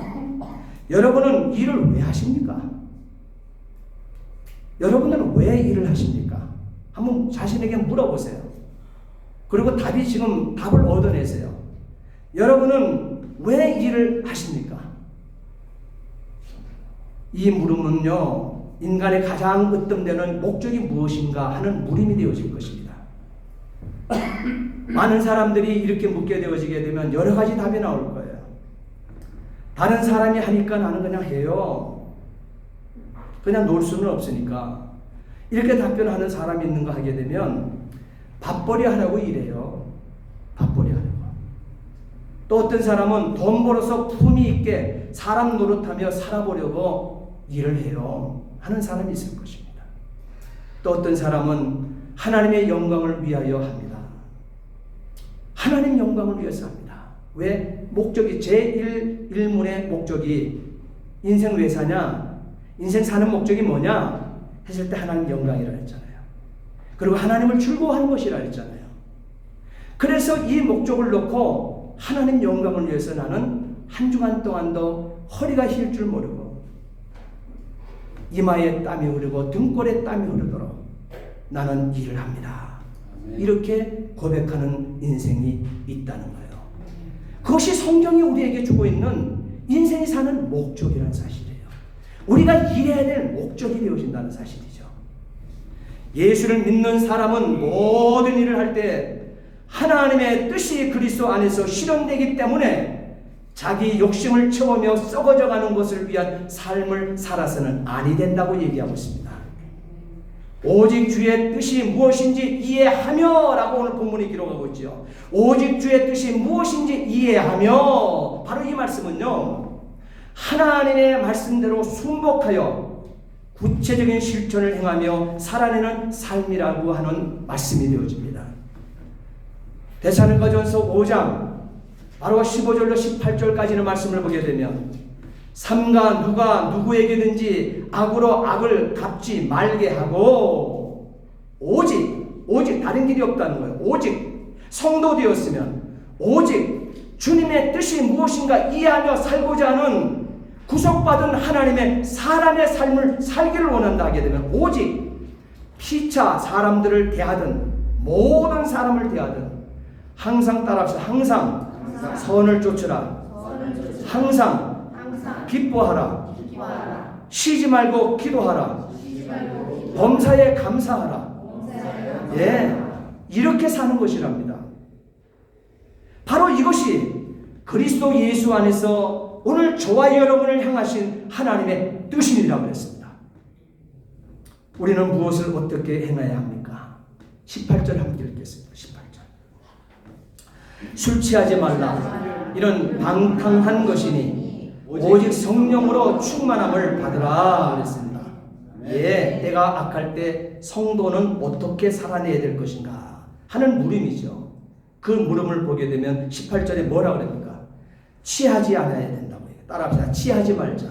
Speaker 1: 여러분은 일을 왜 하십니까? 여러분들은 왜 일을 하십니까? 한번 자신에게 물어보세요. 그리고 답을 얻어내세요. 여러분은 왜 일을 하십니까? 이 물음은요, 인간의 가장 으뜸되는 목적이 무엇인가 하는 물음이 되어질 것입니다. 많은 사람들이 이렇게 묻게 되어지게 되면 여러 가지 답이 나올 거예요. 다른 사람이 하니까 나는 그냥 해요. 그냥 놀 수는 없으니까. 이렇게 답변하는 사람이 있는가 하게 되면 밥벌이 하라고 일해요. 밥벌이 하라고. 또 어떤 사람은 돈 벌어서 품위 있게 사람 노릇하며 살아보려고 일을 해요. 하는 사람이 있을 것입니다. 또 어떤 사람은 하나님의 영광을 위하여 합니다. 하나님 영광을 위해서 합니다. 왜? 목적이 제1문의 목적이 인생 왜 사냐? 인생 사는 목적이 뭐냐? 했을 때 하나님 영광이라 했잖아요. 그리고 하나님을 즐거워하는 것이라 했잖아요. 그래서 이 목적을 놓고 하나님 영광을 위해서 나는 한 주간 동안도 허리가 힐 줄 모르고 이마에 땀이 흐르고 등골에 땀이 흐르도록 나는 일을 합니다. 이렇게 고백하는 인생이 있다는 거예요. 그것이 성경이 우리에게 주고 있는 인생이 사는 목적이라는 사실이에요. 우리가 일해야 될 목적이 되어진다는 사실이죠. 예수를 믿는 사람은 모든 일을 할 때 하나님의 뜻이 그리스도 안에서 실현되기 때문에 자기 욕심을 채우며 썩어져가는 것을 위한 삶을 살아서는 아니 된다고 얘기하고 있습니다. 오직 주의 뜻이 무엇인지 이해하며 라고 오늘 본문이 기록하고 있죠. 오직 주의 뜻이 무엇인지 이해하며, 바로 이 말씀은요, 하나님의 말씀대로 순복하여 구체적인 실천을 행하며 살아내는 삶이라고 하는 말씀이 되어집니다. 데살로니가전서 5장 바로 15절로 18절까지는 말씀을 보게 되면 삼가 누가 누구에게든지 악으로 악을 갚지 말게 하고 오직 다른 길이 없다는 거예요. 오직 성도 되었으면 오직 주님의 뜻이 무엇인가 이해하며 살고자 하는 구속받은 하나님의 사람의 삶을 살기를 원한다 하게 되면 오직 피차 사람들을 대하든 모든 사람을 대하든 항상 따라합시다. 항상 선을 쫓으라. 항상 기뻐하라. 쉬지 말고 기도하라. 범사에 감사하라. 예, 이렇게 사는 것이랍니다. 바로 이것이 그리스도 예수 안에서 오늘 저와 여러분을 향하신 하나님의 뜻이라고 했습니다. 우리는 무엇을 어떻게 행해야 합니까? 18절 함께 읽겠습니다. 18절. 술 취하지 말라. 이런 방탕한 것이니 오직 성령으로 충만함을 받으라 그랬습니다. 예, 때가 악할 때 성도는 어떻게 살아내야 될 것인가 하는 물음이죠. 그 물음을 보게 되면 18절에 뭐라 그럽니까? 취하지 않아야 된다고 해요. 따라합시다. 취하지 말자.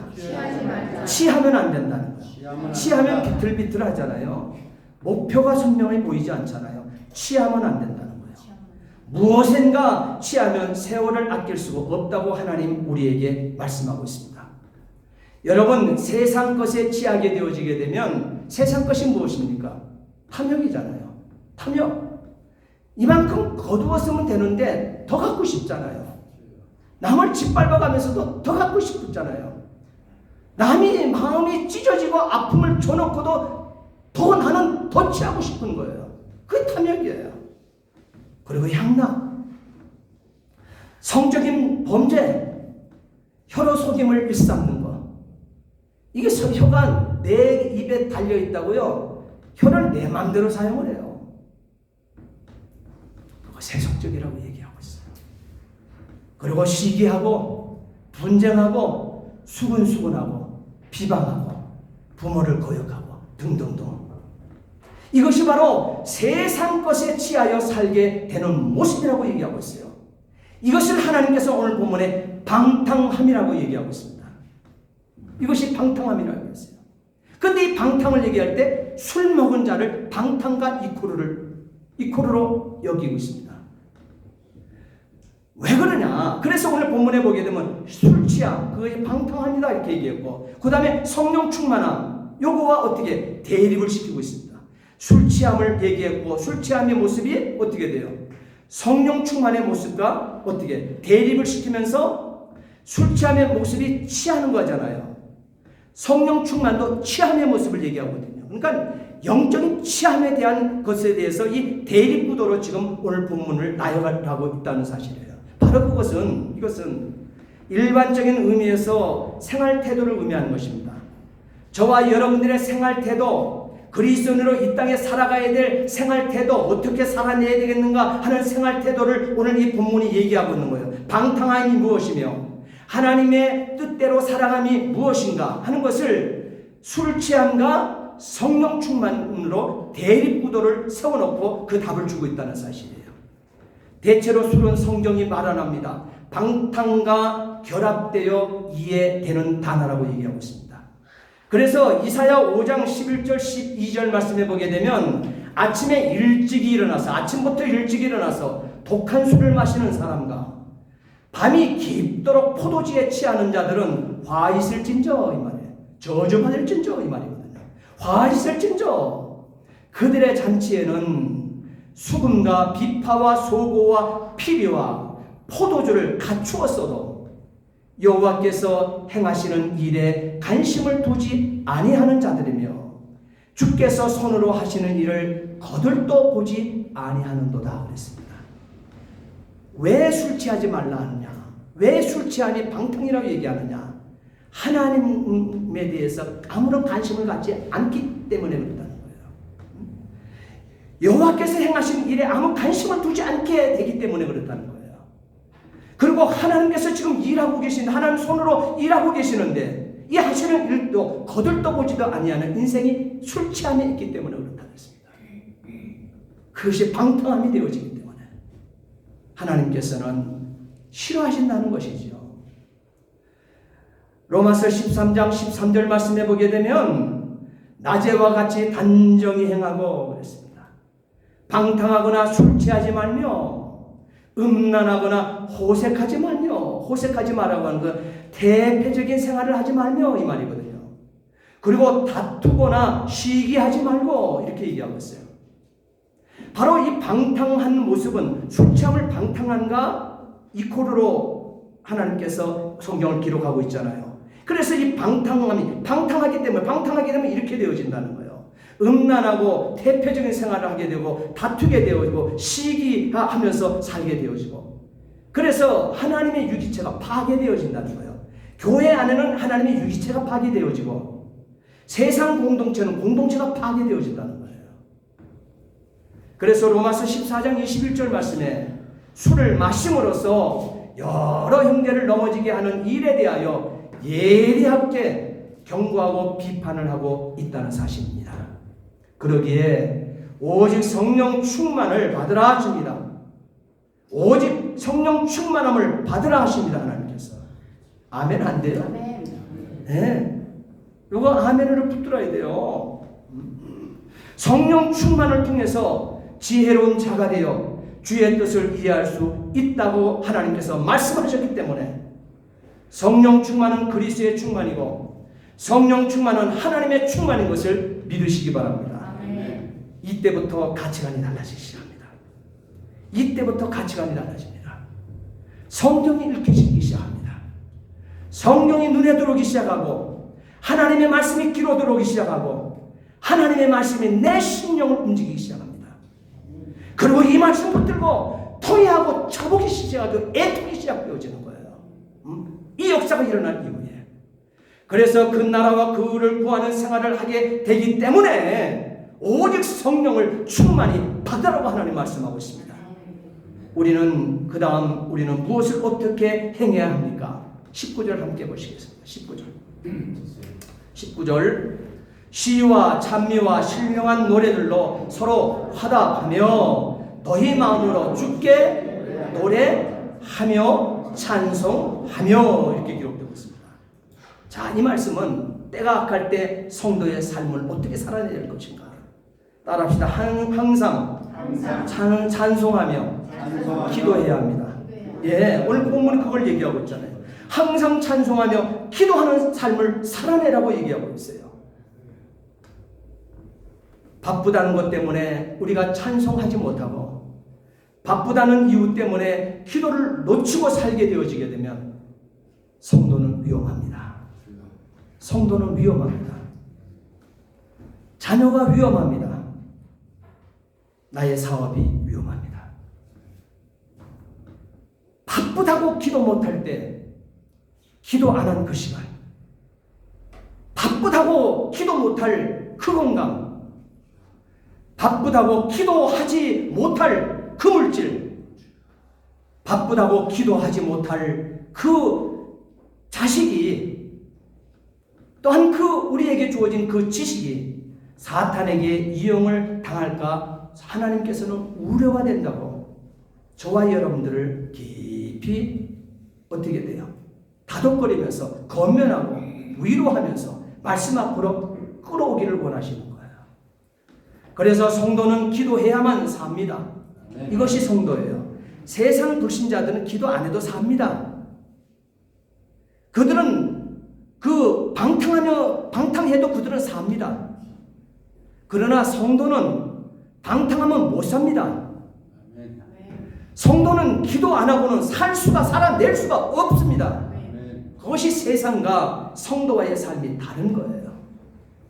Speaker 1: 취하면 안 된다는 거예요. 취하면 비틀비틀 하잖아요. 목표가 선명해 보이지 않잖아요. 취하면 안 된다는 거예요. 무엇인가 취하면 세월을 아낄 수가 없다고 하나님 우리에게 말씀하고 있습니다. 여러분, 세상 것에 취하게 되어지게 되면 세상 것이 무엇입니까? 탐욕이잖아요. 탐욕. 이만큼 거두었으면 되는데 더 갖고 싶잖아요. 남을 짓밟아가면서도 더 갖고 싶잖아요. 남이 마음이 찢어지고 아픔을 줘놓고도 더 나는 더 취하고 싶은 거예요. 그게 탐욕이에요. 그리고 향락, 성적인 범죄, 혀로 속임을 일삼는 것. 이게 혀가 내 입에 달려있다고요. 혀를 내 마음대로 사용을 해요. 그거 세속적이라고 얘기하고 있어요. 그리고 시기하고 분쟁하고 수근수근하고 비방하고 부모를 거역하고 등등등. 이것이 바로 세상 것에 취하여 살게 되는 모습이라고 얘기하고 있어요. 이것을 하나님께서 오늘 본문에 방탕함이라고 얘기하고 있습니다. 이것이 방탕함이라고 했어요. 그런데 이 방탕을 얘기할 때 술 먹은 자를 방탕과 이코르로 여기고 있습니다. 왜 그러냐? 그래서 오늘 본문에 보게 되면 술 취함, 그것이 방탕함이다 이렇게 얘기했고, 그 다음에 성령 충만함, 요거와 어떻게 대립을 시키고 있습니다. 술 취함을 얘기했고, 술 취함의 모습이 어떻게 돼요? 성령 충만의 모습과 어떻게 대립을 시키면서 술 취함의 모습이 취하는 거잖아요. 성령 충만도 취함의 모습을 얘기하거든요. 그러니까 영적인 취함에 대한 것에 대해서 이 대립구도로 지금 오늘 본문을 나열하고 있다는 사실이에요. 바로 이것은 일반적인 의미에서 생활 태도를 의미하는 것입니다. 저와 여러분들의 생활 태도, 그리스도인으로 이 땅에 살아가야 될 생활 태도, 어떻게 살아내야 되겠는가 하는 생활 태도를 오늘 이 본문이 얘기하고 있는 거예요. 방탕함이 무엇이며 하나님의 뜻대로 살아감이 무엇인가 하는 것을 술 취함과 성령 충만으로 대립구도를 세워놓고 그 답을 주고 있다는 사실이에요. 대체로 술은 성경이 말안합니다. 방탕과 결합되어 이해되는 단어라고 얘기하고 있습니다. 그래서 이사야 5장 11절 12절 말씀해 보게 되면 아침에 일찍이 일어나서 아침부터 일찍 일어나서 독한 술을 마시는 사람과 밤이 깊도록 포도주에 취하는 자들은 화 있을진저 이 말이에요. 저주받을진저 이 말이거든요. 화 있을진저. 그들의 잔치에는 수금과 비파와 소고와 피리와 포도주를 갖추었어도 여호와께서 행하시는 일에 관심을 두지 아니하는 자들이며 주께서 손으로 하시는 일을 거들떠 보지 아니하는도다 그랬습니다. 왜 술 취하지 말라 하느냐? 왜 술 취함이 방탕이라고 얘기하느냐? 하나님에 대해서 아무런 관심을 갖지 않기 때문에 그렇다는 거예요. 여호와께서 행하신 일에 아무 관심을 두지 않게 되기 때문에 그렇다는 거예요. 그리고 하나님께서 지금 일하고 계신, 하나님 손으로 일하고 계시는데 이 하시는 일도 거들떠보지도 아니하는 인생이 술 취함에 있기 때문에 그렇다고 했습니다. 그것이 방탕함이 되어지기 때문에 하나님께서는 싫어하신다는 것이죠. 로마서 13장 13절 말씀해 보게 되면 낮에와 같이 단정히 행하고 그랬습니다. 방탕하거나 술 취하지 말며 음란하거나 호색하지 말라고 하는 그 대표적인 생활을 하지 말며 이 말이거든요. 그리고 다투거나 시기하지 말고 이렇게 얘기하고 있어요. 바로 이 방탕한 모습은 술 취함을 방탕한가 이코르로 하나님께서 성경을 기록하고 있잖아요. 그래서 이 방탕하기 때문에 이렇게 되어진다는 거예요. 음란하고 대표적인 생활을 하게 되고 다투게 되어지고 시기하면서 살게 되어지고 그래서 하나님의 유기체가 파괴되어진다는 거예요. 교회 안에는 하나님의 유기체가 파괴되어지고 세상 공동체는 공동체가 파괴되어진다는 거예요. 그래서 로마서 14장 21절 말씀에 술을 마심으로써 여러 형제를 넘어지게 하는 일에 대하여 예리하게 경고하고 비판을 하고 있다는 사실입니다. 그러기에 오직 성령 충만을 받으라 하십니다. 오직 성령 충만함을 받으라 하십니다. 하나님께서. 아멘 안 돼요? 네. 이거 아멘으로 붙들어야 돼요. 성령 충만을 통해서 지혜로운 자가 되어 주의 뜻을 이해할 수 있다고 하나님께서 말씀하셨기 때문에 성령 충만은 그리스도의 충만이고 성령 충만은 하나님의 충만인 것을 믿으시기 바랍니다. 이때부터 가치관이 달라지기 시작합니다. 이때부터 가치관이 달라집니다. 성경이 읽히기 시작합니다. 성경이 눈에 들어오기 시작하고 하나님의 말씀이 귀로 들어오기 시작하고 하나님의 말씀이 내 심령을 움직이기 시작합니다. 그리고 이 말씀 붙들고 토의하고 쳐보기 시작하고 애통이 시작되어지는 거예요. 이 역사가 일어난 이후에 그래서 그 나라와 그를 구하는 생활을 하게 되기 때문에 오직 성령을 충만히 받으라고 하나님 말씀하고 있습니다. 우리는 그 다음 우리는 무엇을 어떻게 행해야 합니까? 19절 함께 보시겠습니다. 19절 시와 찬미와 신령한 노래들로 서로 화답하며 너희 마음으로 주께 노래하며 찬송하며 이렇게 기록되고 있습니다. 자, 이 말씀은 때가 악할 때 성도의 삶을 어떻게 살아내야 될 것인가? 따라합시다. 항상 찬송하며 기도해야 합니다. 예, 오늘 본문이 그걸 얘기하고 있잖아요. 항상 찬송하며 기도하는 삶을 살아내라고 얘기하고 있어요. 바쁘다는 것 때문에 우리가 찬송하지 못하고 바쁘다는 이유 때문에 기도를 놓치고 살게 되어지게 되면 성도는 위험합니다. 성도는 위험합니다. 자녀가 위험합니다. 나의 사업이 위험합니다. 바쁘다고 기도 못할 때 기도 안 한 그 시간, 바쁘다고 기도 못할 그 건강, 바쁘다고 기도하지 못할 그 물질, 바쁘다고 기도하지 못할 그 자식이, 또한 그 우리에게 주어진 그 지식이 사탄에게 이용을 당할까 하나님께서는 우려가 된다고 저와 여러분들을 깊이 어떻게 돼요? 다독거리면서 권면하고 위로하면서 말씀 앞으로 끌어오기를 원하시는 거예요. 그래서 성도는 기도해야만 삽니다. 이것이 성도예요. 세상 불신자들은 기도 안 해도 삽니다. 그들은 그 방탕해도 그들은 삽니다. 그러나 성도는 방탕하면 못 삽니다. 성도는 기도 안 하고는 살아낼 수가 없습니다. 그것이 세상과 성도와의 삶이 다른 거예요.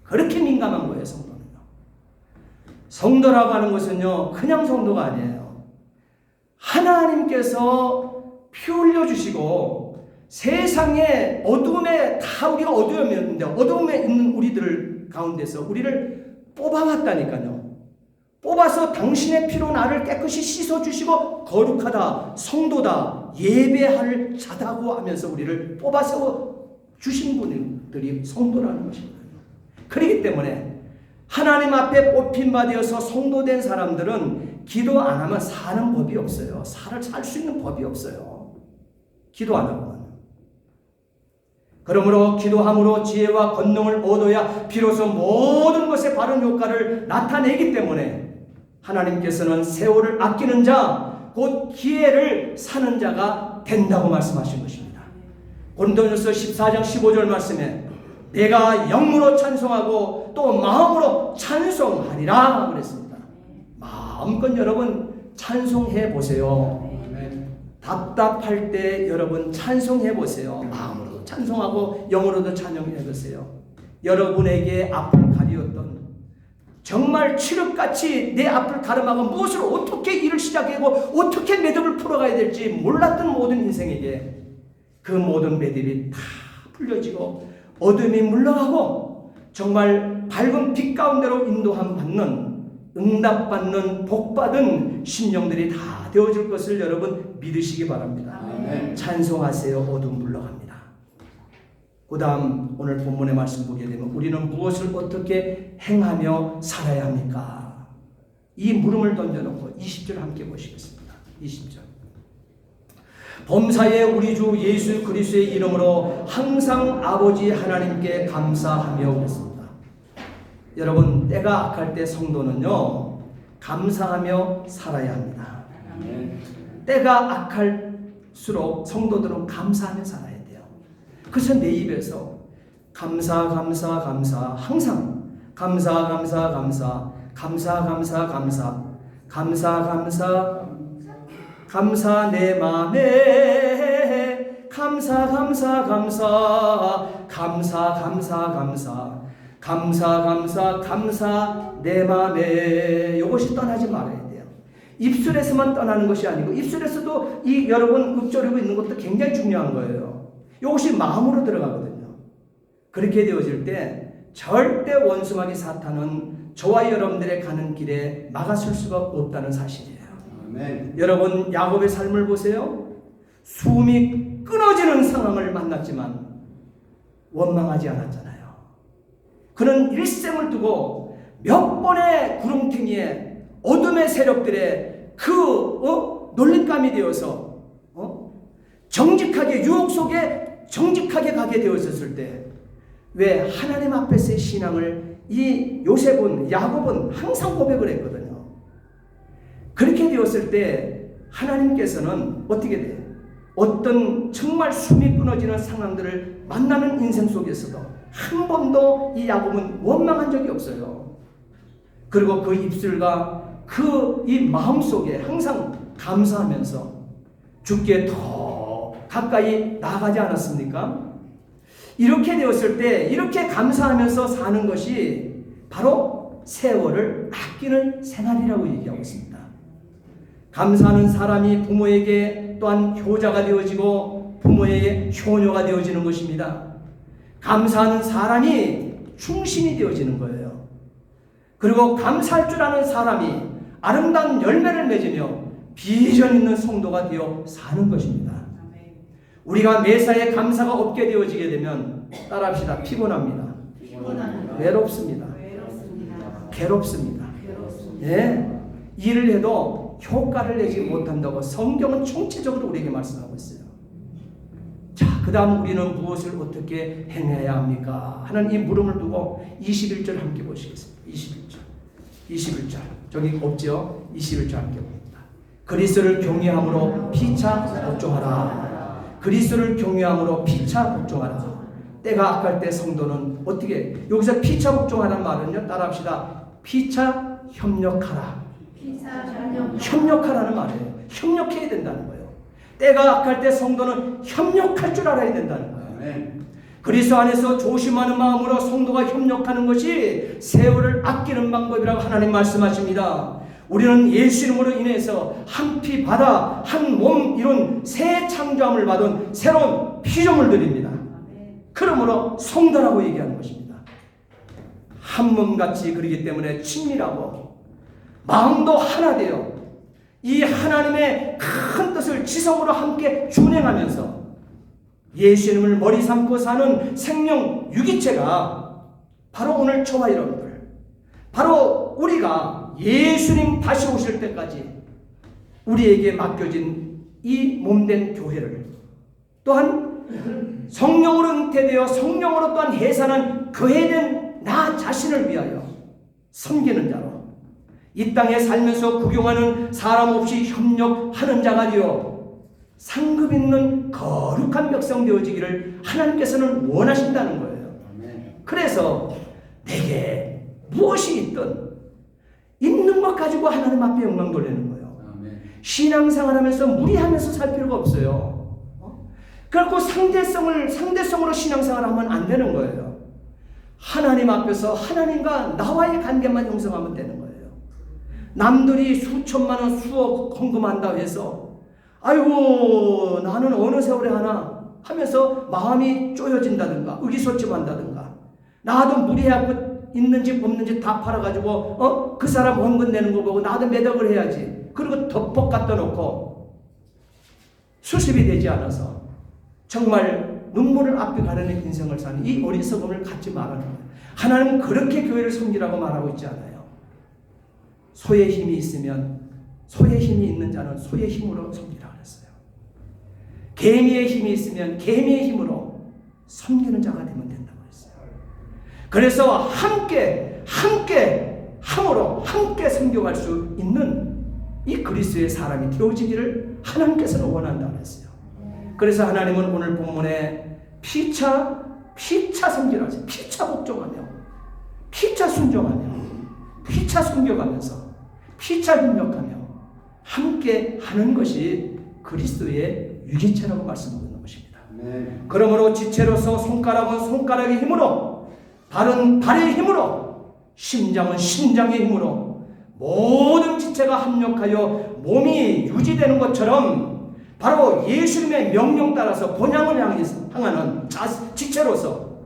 Speaker 1: 그렇게 민감한 거예요, 성도는요. 성도라고 하는 것은요, 그냥 성도가 아니에요. 하나님께서 피 흘려주시고 세상의 어두움에 다 우리가 어두움에 있는데 어두움에 있는 우리들 가운데서 우리를 뽑아왔다니까요. 뽑아서 당신의 피로 나를 깨끗이 씻어주시고 거룩하다, 성도다, 예배할 자다고 하면서 우리를 뽑아서 주신 분들이 성도라는 것입니다. 그렇기 때문에 하나님 앞에 뽑힌 바 되어서 성도된 사람들은 기도 안 하면 사는 법이 없어요. 살 수 있는 법이 없어요. 기도 안 하고는. 그러므로 기도함으로 지혜와 권능을 얻어야 비로소 모든 것의 바른 효과를 나타내기 때문에 하나님께서는 세월을 아끼는 자, 곧 기회를 사는 자가 된다고 말씀하신 것입니다. 고린도전서 14장 15절 말씀에 내가 영으로 찬송하고 또 마음으로 찬송하리라 그랬습니다. 마음껏 여러분 찬송해 보세요. 답답할 때 여러분 찬송해 보세요. 마음으로도 찬송하고 영으로도 찬양해 보세요. 여러분에게 앞을 가리었던 정말 칠흑같이 내 앞을 가름하고 무엇을 어떻게 일을 시작하고 어떻게 매듭을 풀어가야 될지 몰랐던 모든 인생에게 그 모든 매듭이 다 풀려지고 어둠이 물러가고 정말 밝은 빛 가운데로 인도함 받는 응답받는 복받은 심령들이 다 되어줄 것을 여러분 믿으시기 바랍니다.
Speaker 2: 아멘.
Speaker 1: 찬송하세요. 어둠 물러갑니다. 그 다음 오늘 본문의 말씀 보게 되면 우리는 무엇을 어떻게 행하며 살아야 합니까? 이 물음을 던져놓고 20절 함께 보시겠습니다. 20절. 범사에 우리 주 예수 그리스도의 이름으로 항상 아버지 하나님께 감사하며 그랬습니다. 여러분, 때가 악할 때 성도는요 감사하며 살아야 합니다.
Speaker 2: 아멘.
Speaker 1: 때가 악할수록 성도들은 감사하며 살아야 돼요. 그래서 내 입에서 감사 항상 감사 내 맘에 감사 내 맘에 이것이 떠나지 말아야 돼요. 입술에서만 떠나는 것이 아니고 입술에서도 이 여러분 읊조리고 있는 것도 굉장히 중요한 거예요. 이것이 마음으로 들어가거든요. 그렇게 되어질 때 절대 원수마귀 사탄은 저와 여러분들의 가는 길에 막아설 수가 없다는 사실이에요.
Speaker 2: 아멘.
Speaker 1: 여러분 야곱의 삶을 보세요. 숨이 끊어지는 상황을 만났지만 원망하지 않았잖아요. 그는 일생을 두고 몇 번의 구렁텅이에 어둠의 세력들의 놀림감이 되어서 정직하게 유혹 속에 정직하게 가게 되었을 때 왜 하나님 앞에서의 신앙을 이 야곱은 항상 고백을 했거든요. 그렇게 되었을 때 하나님께서는 어떻게 돼요? 어떤 정말 숨이 끊어지는 상황들을 만나는 인생 속에서도 한 번도 이 야곱은 원망한 적이 없어요. 그리고 그 입술과 그 이 마음 속에 항상 감사하면서 주께 더 가까이 나아가지 않았습니까? 이렇게 되었을 때 이렇게 감사하면서 사는 것이 바로 세월을 아끼는 생활이라고 얘기하고 있습니다. 감사하는 사람이 부모에게 또한 효자가 되어지고 부모에게 효녀가 되어지는 것입니다. 감사하는 사람이 충신이 되어지는 거예요. 그리고 감사할 줄 아는 사람이 아름다운 열매를 맺으며 비전 있는 성도가 되어 사는 것입니다. 우리가 매사에 감사가 없게 되어지게 되면 따라합시다. 피곤합니다. 외롭습니다. 괴롭습니다. 예, 일을 해도 효과를 내지 못한다고 성경은 총체적으로 우리에게 말씀하고 있어요. 자, 그 다음 우리는 무엇을 어떻게 행해야 합니까? 하는 이 물음을 두고 21절 함께 보시겠습니다. 21절 저기 없죠? 21절 함께 봅니다. 그리스도를 경외함으로 피차 복종하라. 그리스도를 경외함으로 피차 복종하라. 때가 악할 때 성도는 어떻게, 여기서 피차 복종하라는 말은요, 따라합시다. 피차 협력하라. 협력하라는 말이에요. 협력해야 된다는 거예요. 때가 악할 때 성도는 협력할 줄 알아야 된다는 거예요.
Speaker 2: 아멘.
Speaker 1: 그리스도 안에서 조심하는 마음으로 성도가 협력하는 것이 세월을 아끼는 방법이라고 하나님 말씀하십니다. 우리는 예수 이름으로 인해서 한 피 받아 한 몸 이룬 새 창조함을 받은 새로운 피조물들입니다. 그러므로 성도라고 얘기하는 것입니다. 한 몸같이 그러기 때문에 친밀하고 마음도 하나 되어 이 하나님의 큰 뜻을 지성으로 함께 준행하면서 예수 이름을 머리 삼고 사는 생명 유기체가 바로 오늘 저와 여러분들, 바로 우리가 예수님 다시 오실 때까지 우리에게 맡겨진 이 몸된 교회를 또한 성령으로 잉태되어 성령으로 또한 해산한 교회된 나 자신을 위하여 섬기는 자로 이 땅에 살면서 구경하는 사람 없이 협력하는 자가 되어 상급 있는 거룩한 백성 되어지기를 하나님께서는 원하신다는 거예요. 그래서 내게 무엇이 있든 있는 것 가지고 하나님 앞에 영광 돌리는 거예요. 신앙생활하면서 무리하면서 살 필요가 없어요. 그렇고 상대성으로 신앙생활하면 안 되는 거예요. 하나님 앞에서 하나님과 나와의 관계만 형성하면 되는 거예요. 남들이 수천만 원, 수억 헌금한다고 해서 아이고 나는 어느 세월에 하나 하면서 마음이 쪼여진다든가 의기소침한다든가 나도 무리하고 있는지 없는지 다 팔아가지고 그 사람 헌금 내는 거 보고 나도 매덕을 해야지. 그리고 덮어 갖다 놓고 수습이 되지 않아서 정말 눈물을 앞에 가르는 인생을 사는 이 어리석음을 갖지 말라는 거예요. 하나님은 그렇게 교회를 섬기라고 말하고 있지 않아요. 소의 힘이 있으면 소의 힘이 있는 자는 소의 힘으로 섬기라 그랬어요. 개미의 힘이 있으면 개미의 힘으로 섬기는 자가 되면 된다고 그랬어요. 그래서 함께 함으로 함께 섬겨갈 수 있는 이 그리스도의 사람이 되어지기를 하나님께서는 원한다고 했어요. 그래서 하나님은 오늘 본문에 피차 섬기라 하세요. 피차 복종하며 피차 순종하며 피차 섬겨가면서 피차 협력하며 함께 하는 것이 그리스도의 유기체라고 말씀하고 있는 것입니다.
Speaker 2: 네.
Speaker 1: 그러므로 지체로서 손가락은 손가락의 힘으로 발은 발의 힘으로 심장은 심장의 힘으로 모든 지체가 합력하여 몸이 유지되는 것처럼 바로 예수님의 명령 따라서 본향을 향하는 지체로서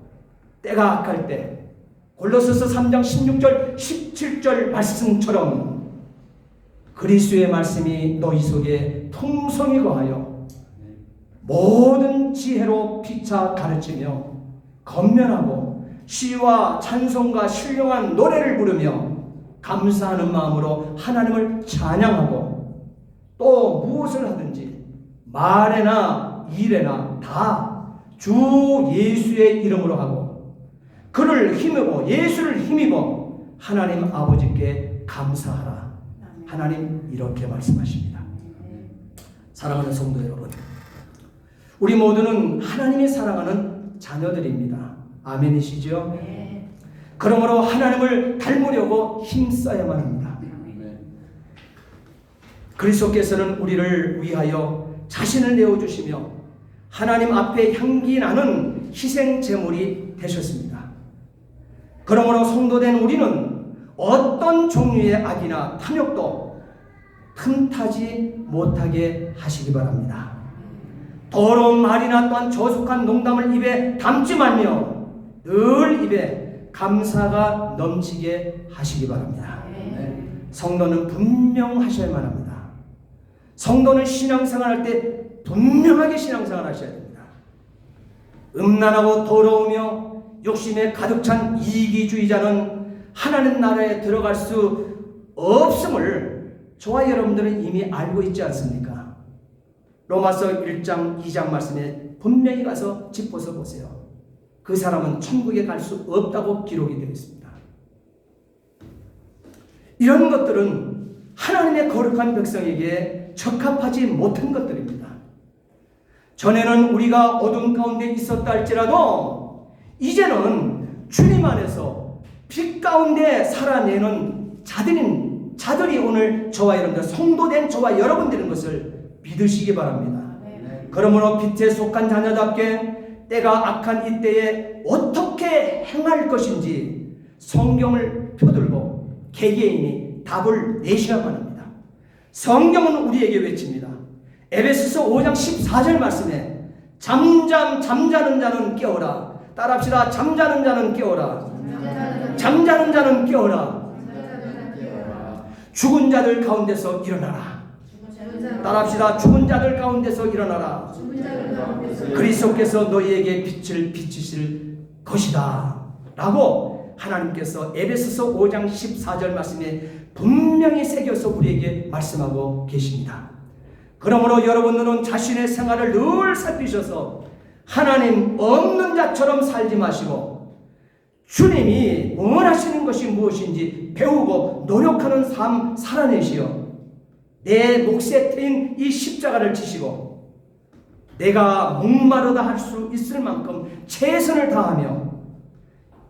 Speaker 1: 때가 악할 때 골로새서 3장 16절 17절 말씀처럼 그리스도의 말씀이 너희 속에 풍성히 거하여 모든 지혜로 피차 가르치며 건면하고 시와 찬송과 신령한 노래를 부르며 감사하는 마음으로 하나님을 찬양하고 또 무엇을 하든지 말에나 일에나 다 주 예수의 이름으로 하고 그를 힘입어 예수를 힘입어 하나님 아버지께 감사하라. 하나님 이렇게 말씀하십니다. 사랑하는 성도 여러분, 우리 모두는 하나님이 사랑하는 자녀들입니다. 아멘이시죠? 그러므로 하나님을 닮으려고 힘써야만 합니다. 그리스도께서는 우리를 위하여 자신을 내어주시며 하나님 앞에 향기 나는 희생 제물이 되셨습니다. 그러므로 성도된 우리는 어떤 종류의 악이나 탐욕도 틈타지 못하게 하시기 바랍니다. 더러운 말이나 또한 저속한 농담을 입에 담지 말며 늘 입에 감사가 넘치게 하시기 바랍니다. 성도는 분명하셔야만 합니다. 성도는 신앙생활할 때 분명하게 신앙생활 하셔야 됩니다. 음란하고 더러우며 욕심에 가득 찬 이기주의자는 하나님 나라에 들어갈 수 없음을 저와 여러분들은 이미 알고 있지 않습니까? 로마서 1장 2장 말씀에 분명히 가서 짚어서 보세요. 그 사람은 천국에 갈 수 없다고 기록이 되어 있습니다. 이런 것들은 하나님의 거룩한 백성에게 적합하지 못한 것들입니다. 전에는 우리가 어둠 가운데 있었다 할지라도 이제는 주님 안에서 빛 가운데 살아내는 자들이 오늘 저와 여러분들 성도된 저와 여러분들인 것을 믿으시기 바랍니다. 그러므로 빛에 속한 자녀답게 때가 악한 이때에 어떻게 행할 것인지 성경을 펴들고 개개인이 답을 내셔야만 합니다. 성경은 우리에게 외칩니다. 에베소서 5장 14절 말씀에 잠자는 자는 깨어라. 따라합시다. 잠자는 자는 깨어라. 잠자는 자는 깨어라. 죽은 자들 가운데서 일어나라. 따라합시다. 죽은 자들 가운데서 일어나라. 그리스도께서 너희에게 빛을 비치실 것이다 라고 하나님께서 에베소서 5장 14절 말씀에 분명히 새겨서 우리에게 말씀하고 계십니다. 그러므로 여러분들은 자신의 생활을 늘 살피셔서 하나님 없는 자처럼 살지 마시고 주님이 원하시는 것이 무엇인지 배우고 노력하는 삶 살아내시어 내 몫에 트인 이 십자가를 지시고 내가 목마르다 할 수 있을 만큼 최선을 다하며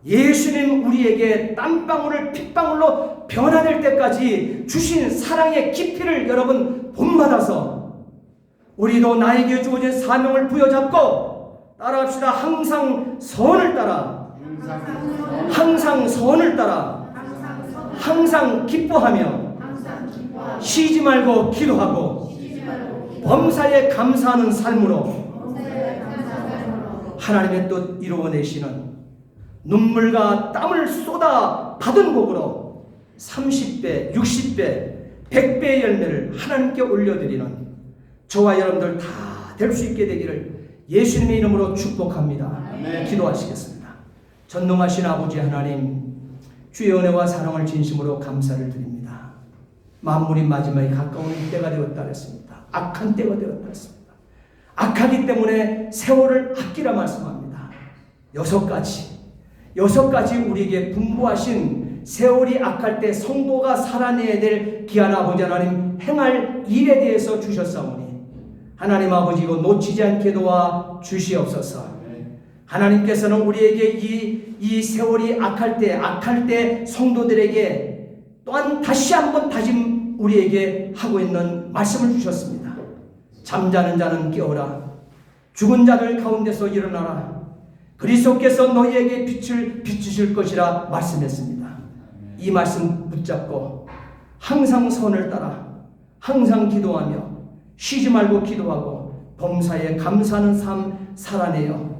Speaker 1: 예수님 우리에게 땀방울을 핏방울로 변화될 때까지 주신 사랑의 깊이를 여러분 본받아서 우리도 나에게 주어진 사명을 부여잡고 따라합시다. 항상 선을 따라 항상 선을 따라 항상 기뻐하며 쉬지 말고 기도하고 범사에 감사하는 삶으로 하나님의 뜻 이루어내시는 눈물과 땀을 쏟아 받은 복으로 30배, 60배, 100배의 열매를 하나님께 올려드리는 저와 여러분들 다 될 수 있게 되기를 예수님의 이름으로 축복합니다. 기도하시겠습니다. 전능하신 아버지 하나님, 주의 은혜와 사랑을 진심으로 감사를 드립니다. 만물이 마지막에 가까운 때가 되었다 했습니다. 악한 때가 되었다 했습니다. 악하기 때문에 세월을 아끼라 말씀합니다. 6가지 우리에게 분부하신 세월이 악할 때 성도가 살아내야 될 귀한 아버지 하나님 행할 일에 대해서 주셨사오니 하나님 아버지 이거 놓치지 않게 도와 주시옵소서. 하나님께서는 우리에게 이 세월이 악할 때 성도들에게 또한 다시 한번 다짐 우리에게 하고 있는 말씀을 주셨습니다. 잠자는 자는 깨어라. 죽은 자들 가운데서 일어나라. 그리스도께서 너희에게 빛을 비추실 것이라 말씀했습니다. 이 말씀 붙잡고 항상 선을 따라 항상 기도하며 쉬지 말고 기도하고 범사에 감사하는 삶 살아내어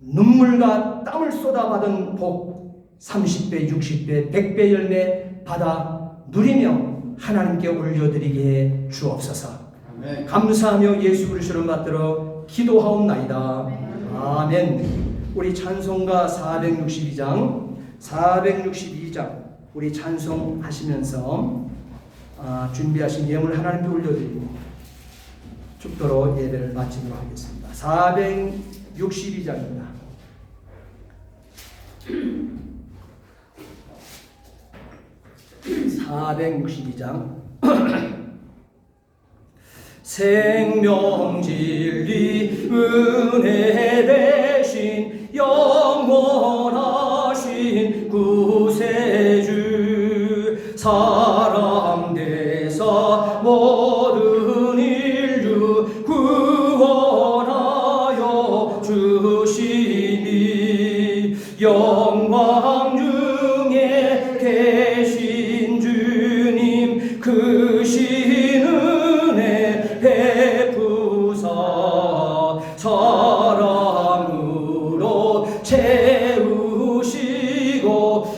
Speaker 1: 눈물과 땀을 쏟아받은 복 30배, 60배, 100배 열매 받아 누리며 하나님께 올려드리게 주옵소서. 아멘. 감사하며 예수 그리스도를 받들어 기도하옵나이다. 아멘. 우리 찬송가 462장 우리 찬송하시면서 준비하신 예물 하나님께 올려드리고 축도로 예배를 마치도록 하겠습니다. 462장입니다. 생명 진리 은혜 대신 영원하신 구세주 사람 되사 모든 인류 구원하여 주시니 영광 중에 계신 주님 크신 은혜 베푸사 사랑으로 채우시고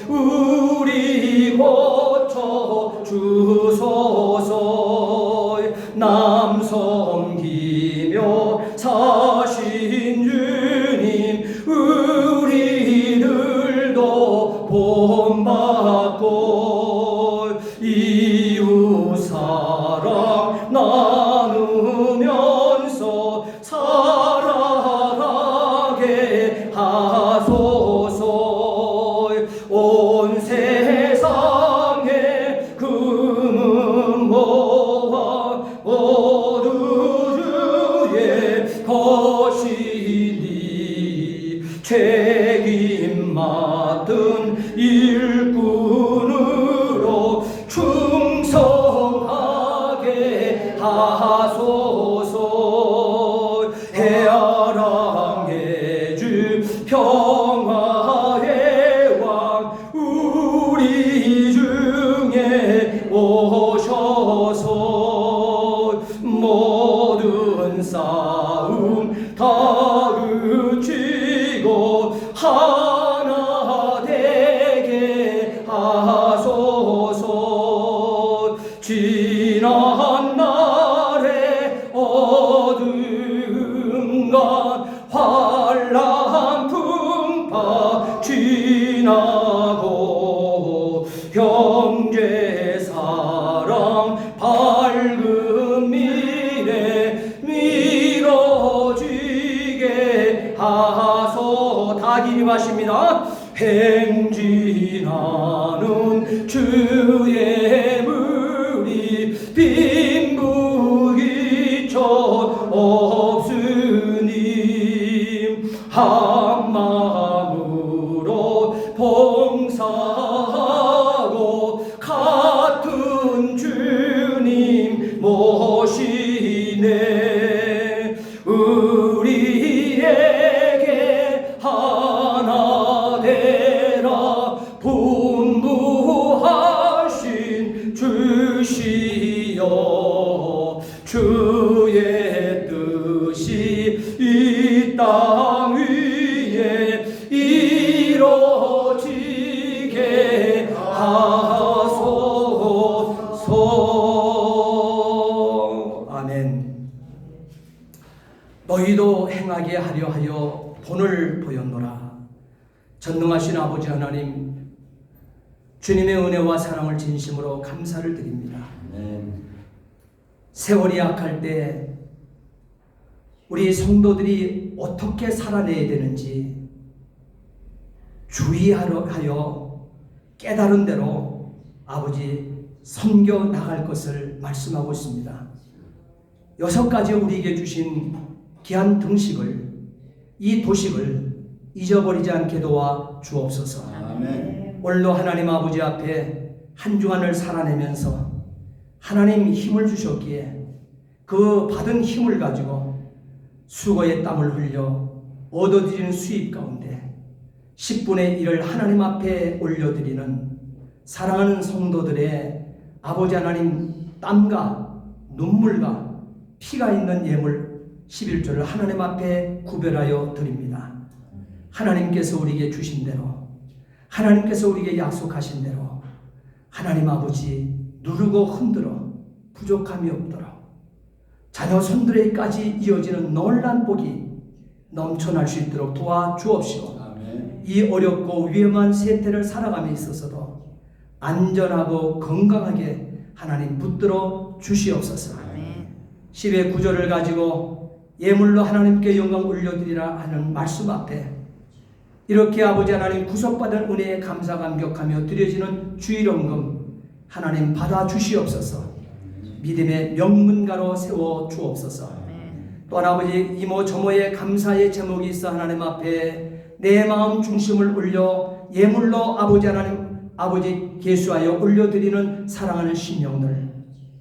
Speaker 1: 우리 고쳐 주소서. 남 섬기며 사신 주님 우리들도 본받고 이웃 사랑 나누면서 살아가게 하소서. 온 세상에 금은 모아 모두 주의 것이니 책임 맡은 일꾼으로 충성하게 하소서. 해아랑의 주 평화의 왕 우리 중에 오셔서 모든 싸움 다 그치고 하나 되게 하소서. 지난 날의 어둠과 환란 풍파 지나고 형제 사랑 밝은 미래 미뤄지게 하소. 다 기림하십니다. 행진하는 주의 무리 빈부기천 없으니 한 마음으로 봉사하고 같은 주님 모시네. 우리에게 하나 되 너희도 행하게 하려 하여 본을 보였노라. 전능하신 아버지 하나님, 주님의 은혜와 사랑을 진심으로 감사를 드립니다. 세월이 약할 때 우리 성도들이 어떻게 살아내야 되는지 주의하여 깨달은 대로 아버지 섬겨 나갈 것을 말씀하고 있습니다. 6가지 우리에게 주신 귀한 등식을, 이 도식을 잊어버리지 않게 도와 주옵소서.
Speaker 2: 아멘.
Speaker 1: 오늘도 하나님 아버지 앞에 한 주간을 살아내면서 하나님 힘을 주셨기에 그 받은 힘을 가지고 수고의 땀을 흘려 얻어들이는 수입 가운데 10분의 1을 하나님 앞에 올려드리는 사랑하는 성도들의 아버지 하나님 땀과 눈물과 피가 있는 예물 11조를 하나님 앞에 구별하여 드립니다. 하나님께서 우리에게 주신 대로, 하나님께서 우리에게 약속하신 대로 하나님 아버지 누르고 흔들어 부족함이 없도록 자녀 손들에게까지 이어지는 놀란 복이 넘쳐날 수 있도록 도와주옵시고,
Speaker 2: 아멘.
Speaker 1: 이 어렵고 위험한 세태를 살아감에 있어서도 안전하고 건강하게 하나님 붙들어 주시옵소서. 10의 구절을 가지고 예물로 하나님께 영광 올려드리라 하는 말씀 앞에 이렇게 아버지 하나님 구속받은 은혜에 감사 감격하며 드려지는 주일원금 하나님 받아 주시옵소서. 믿음의 명문가로 세워 주옵소서. 또한 아버지 이모 저모의 감사의 제목이 있어 하나님 앞에 내 마음 중심을 올려 예물로 아버지 하나님 아버지 계수하여 올려드리는 사랑하는 심령들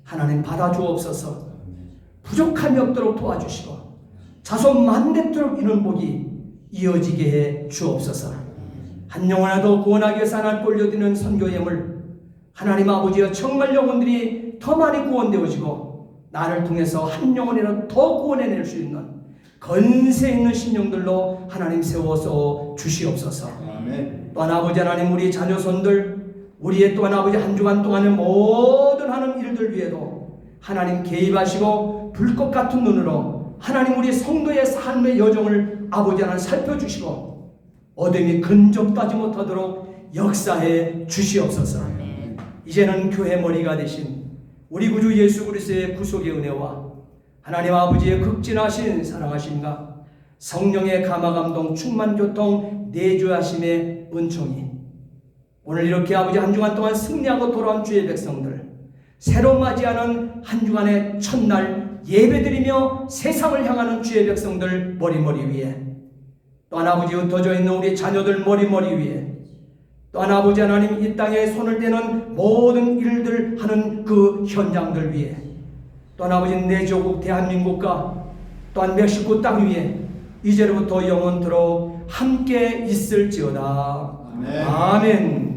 Speaker 1: 하나님 받아 주옵소서. 부족함이 없도록 도와주시고 자손 만대토록 이런 복이 이어지게 해 주옵소서. 한 영혼이라도 구원하기 위해서 하나님 올려드리는 선교 예물 하나님 아버지여 정말 영혼들이 더 많이 구원되어지고 나를 통해서 한 영혼이라도 더 구원해낼 수 있는 건세 있는 신령들로 하나님 세워서 주시옵소서.
Speaker 2: 아멘.
Speaker 1: 또한 아버지 하나님 우리 자녀손들 우리의 또한 아버지 한 주간 동안의 모든 하는 일들 위에도 하나님 개입하시고 불꽃 같은 눈으로 하나님 우리 성도의 삶의 여정을 아버지 하나님 살펴주시고 어둠이 근접하지 못하도록 역사해 주시옵소서. 이제는 교회 머리가 되신 우리 구주 예수 그리스도의 구속의 은혜와 하나님 아버지의 극진하신 사랑하심과 성령의 감화감동 충만교통 내주하심의 은총이 오늘 이렇게 아버지 한 주간 동안 승리하고 돌아온 주의 백성들 새로 맞이하는 한 주간의 첫날 예배드리며 세상을 향하는 주의 백성들 머리머리 위에 또한 아버지 흩어져 있는 우리 자녀들 머리머리 위에 또한 아버지 하나님 이 땅에 손을 대는 모든 일들 하는 그 현장들 위에 또한 아버지 내 조국 대한민국과 또한 멕시코 땅 위에 이제로부터 영원토록 함께 있을지어다.
Speaker 2: 아멘.
Speaker 1: 아멘.